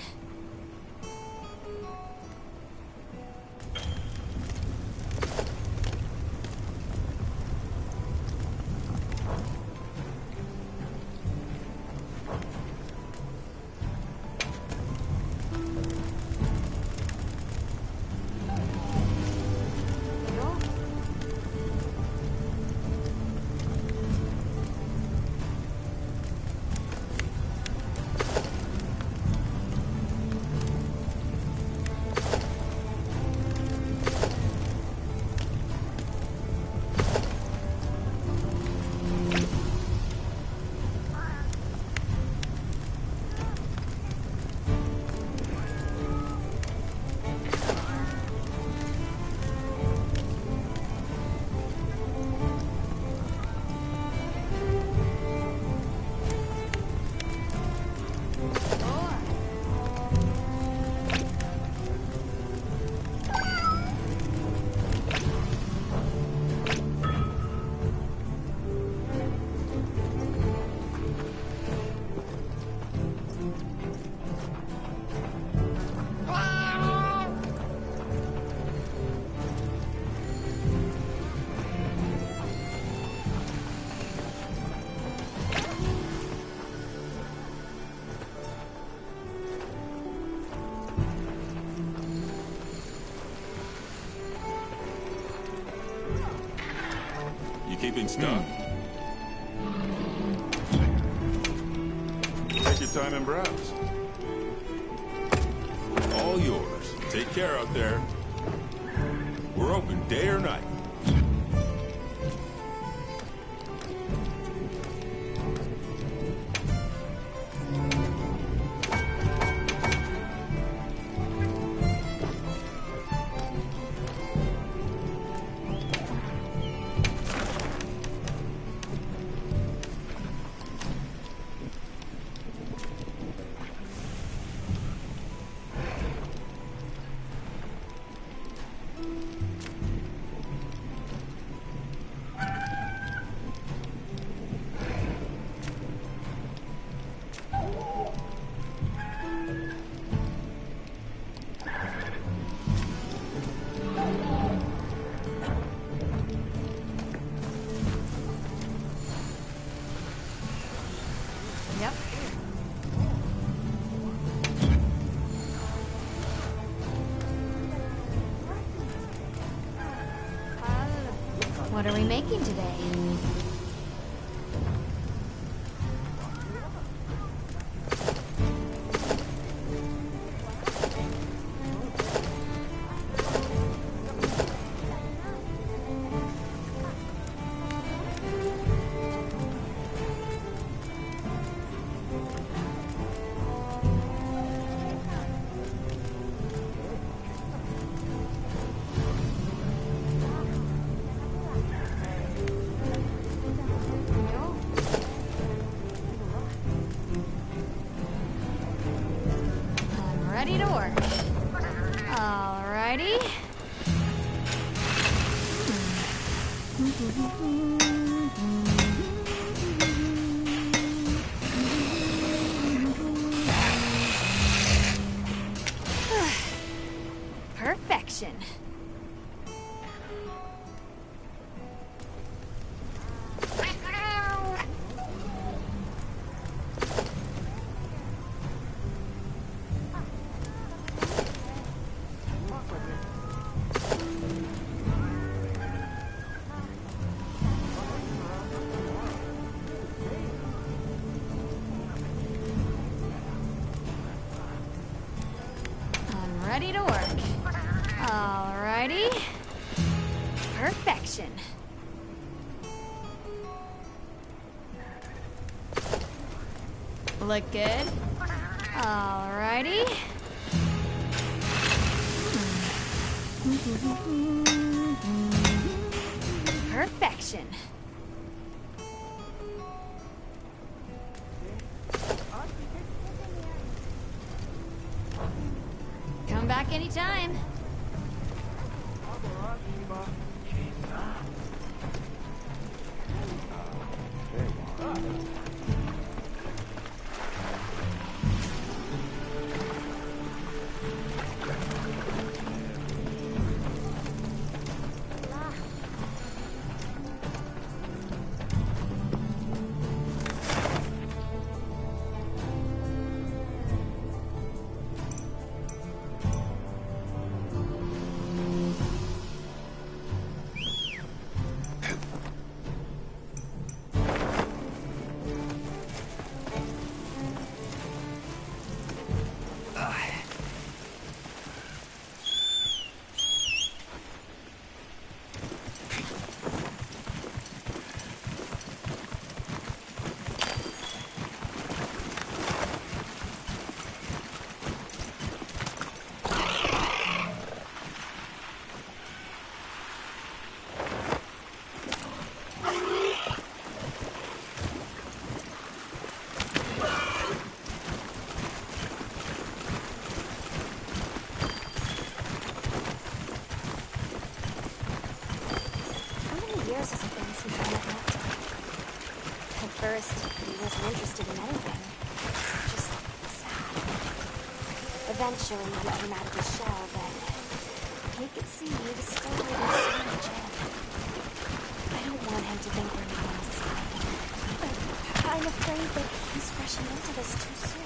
You keeping stuck? Take your time and browse. All yours. Take care out there. We're open day or night. Yep. What are we making today? work. Alrighty. Perfection. I'm ready to work. Alrighty. Perfection. Look good. Alrighty. Perfection. Come back anytime. First, he wasn't interested in anything. Just sad. Eventually, he came out of his shell, but you could see he was still holding so much in. I don't want him to think we're not on his side. But I'm afraid that he's rushing into this too soon.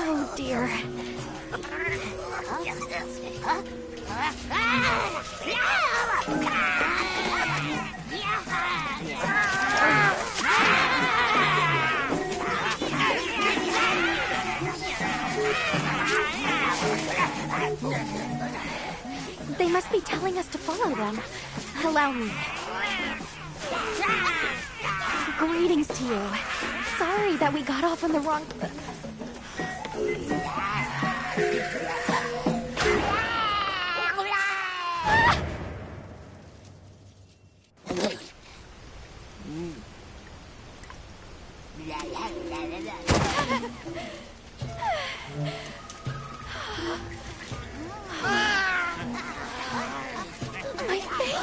Oh dear. They must be telling us to follow them. Allow me. Greetings to you. Sorry that we got off on the wrong...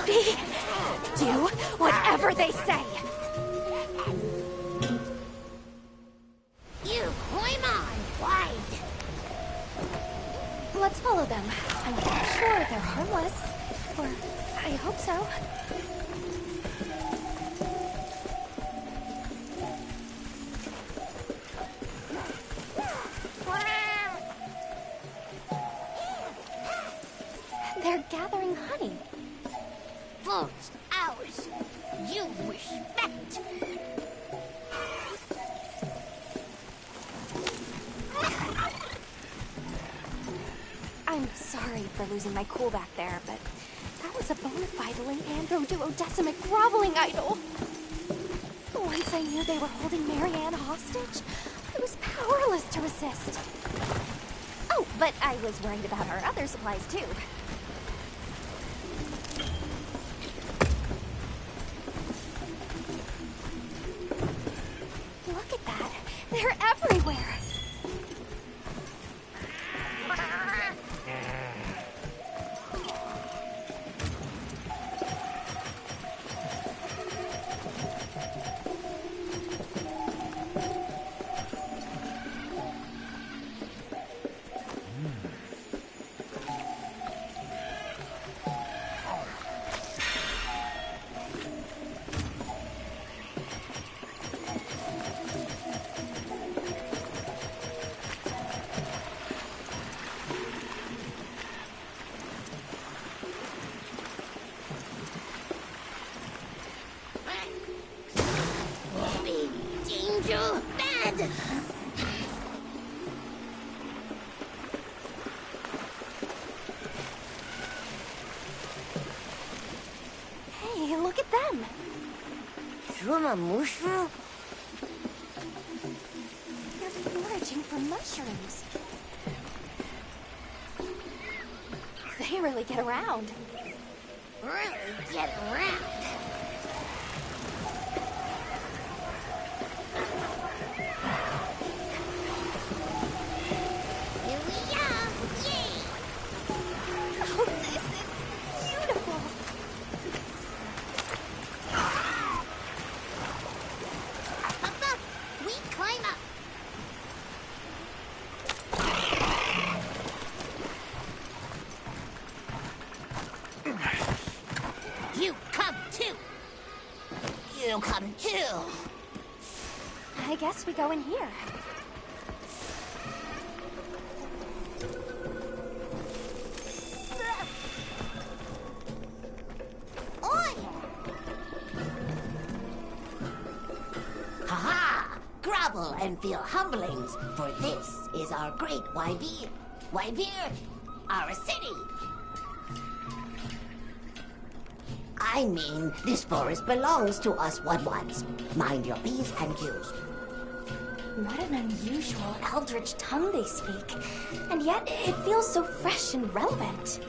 Rudy. Do whatever they say. You climb on, wide. Let's follow them. I'm sure they're harmless. Or I hope so. They're gathering honey. Forest ours. You respect. I'm sorry for losing my cool back there, but that was a bona fide Leandro-duodecimic groveling idol. Once I knew they were holding Marianne hostage, I was powerless to resist. Oh, but I was worried about our other supplies, too. Look at that. They're everywhere. Hey, look at them. Mushroom? They're foraging for mushrooms. They really get around. Really get around. Here we are. Yay! Oh, this is beautiful. Papa, we climb up. You come too. You come too. I guess we go in here. Ha-ha! Grovel and feel humblings, for this is our great Wyvir. Wyvir, our city. I mean, this forest belongs to us one-ones. Mind your P's and Q's. What an unusual eldritch tongue they speak. And yet, it feels so fresh and relevant.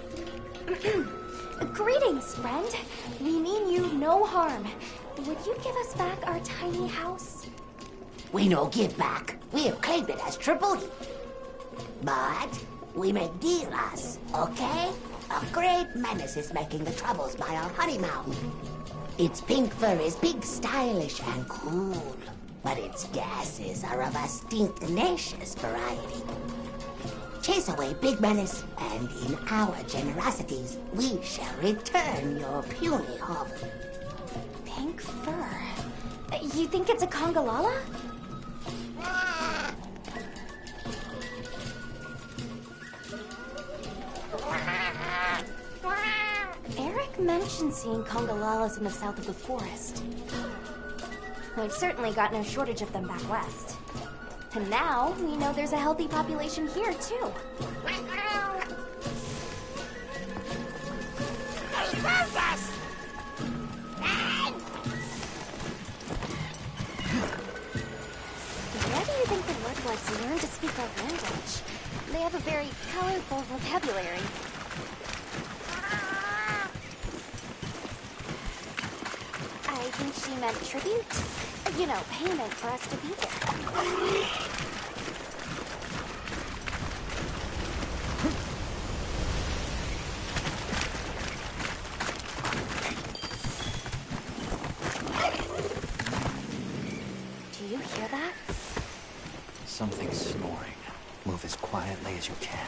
Greetings, friend. We mean you no harm. Would you give us back our tiny house? We no give back. We have claimed it as tribute. But we make deal us, okay? A great menace is making the troubles by our honey mountain. Its pink fur is big, stylish, and cool. But its gases are of a stinknacious variety. Chase away Big Menace, and in our generosities, we shall return your puny hovel. Pink fur. You think it's a Congalala? Eric mentioned seeing Congalalas in the south of the forest. We've certainly got no shortage of them back west. And now, we know there's a healthy population here, too. Where do you think the Lordlords learn to speak our language? They have a very colorful vocabulary. I think she meant tribute. You know, payment for us to be there. something snoring. Move as quietly as you can.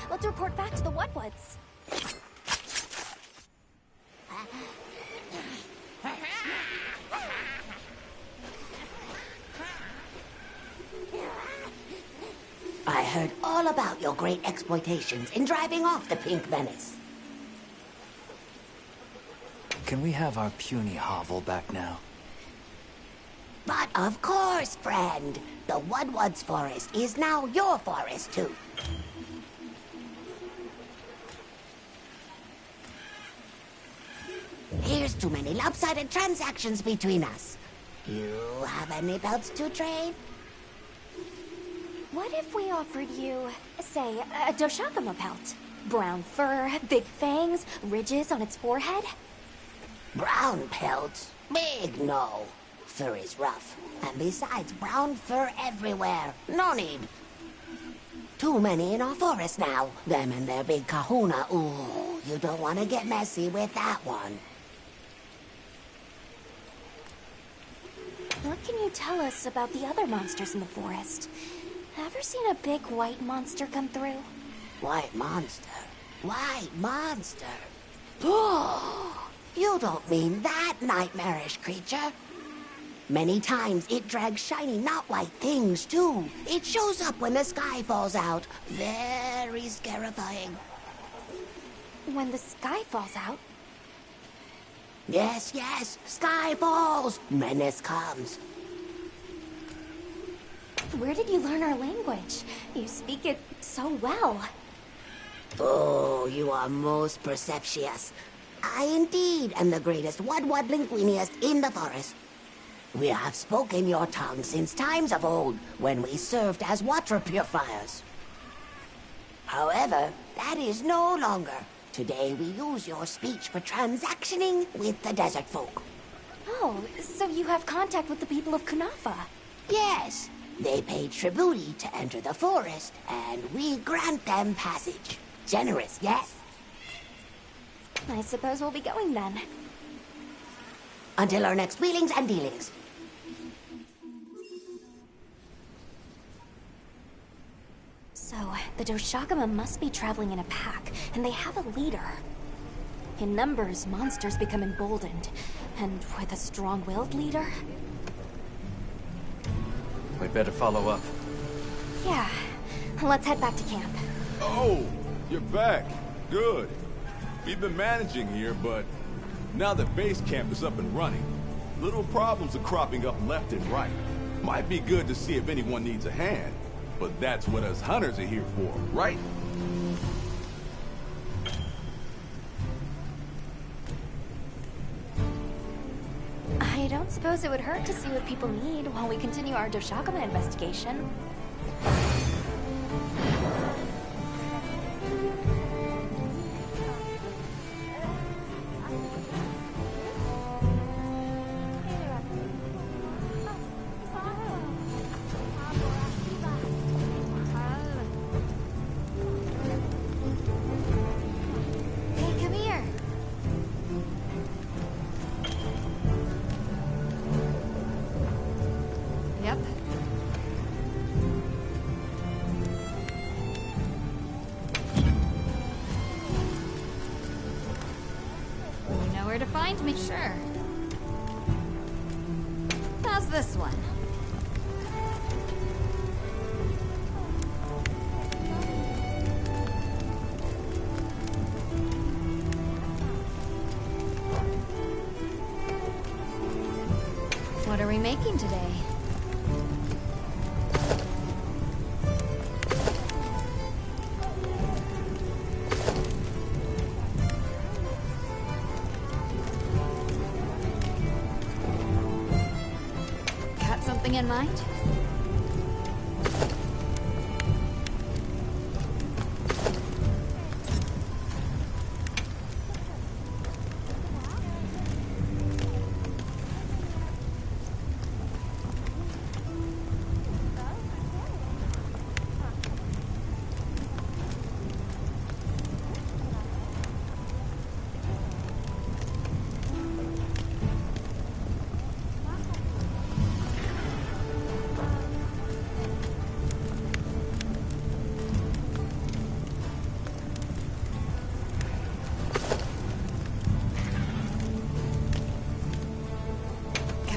Let's report back to the Wudwoods. I heard all about your great exploitations in driving off the Pink Menace. Can we have our puny hovel back now? But of course, friend. The Wudwoods forest is now your forest, too. Here's too many lopsided transactions between us. You have any belts to trade? What if we offered you, say, a Doshakama pelt? Brown fur, big fangs, ridges on its forehead? Brown pelt? Big no. Fur is rough. And besides, brown fur everywhere. No need. Too many in our forest now. Them and their big kahuna. Ooh, you don't want to get messy with that one. What can you tell us about the other monsters in the forest? Ever seen a big white monster come through? White monster? White monster? You don't mean that nightmarish creature? Many times it drags shiny, not white things, too. It shows up when the sky falls out. Very scarifying. When the sky falls out? Yes, yes. Sky falls. Menace comes. Where did you learn our language? You speak it so well. Oh, you are most perceptious. I indeed am the greatest Wudwood linguiniast in the forest. We have spoken your tongue since times of old, when we served as water purifiers. However, that is no longer. Today we use your speech for transactioning with the desert folk. Oh, so you have contact with the people of Kunafa? Yes. They pay tribute to enter the forest, and we grant them passage. Generous, yes? I suppose we'll be going then. Until our next wheelings and dealings. So, the Doshakama must be traveling in a pack, and they have a leader. In numbers, monsters become emboldened, and with a strong-willed leader... We'd better follow up. Yeah, let's head back to camp. Oh, you're back. Good. We've been managing here, but now that base camp is up and running, little problems are cropping up left and right. Might be good to see if anyone needs a hand, but that's what us hunters are here for, right? I don't suppose it would hurt to see what people need while we continue our Doshakama investigation. Hey, come here. Yep. You know where to find me, sure. How's this one? What are we making today? Got something in mind?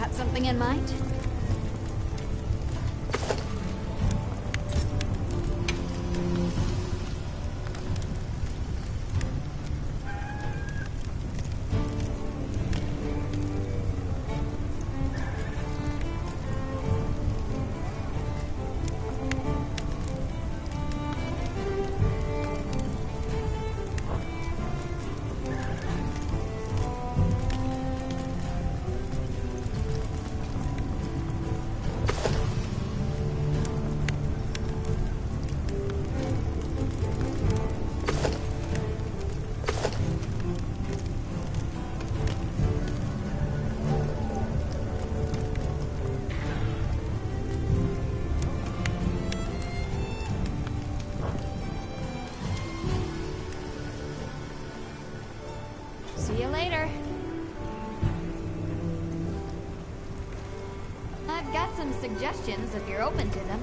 Got something in mind? See you later. I've got some suggestions if you're open to them.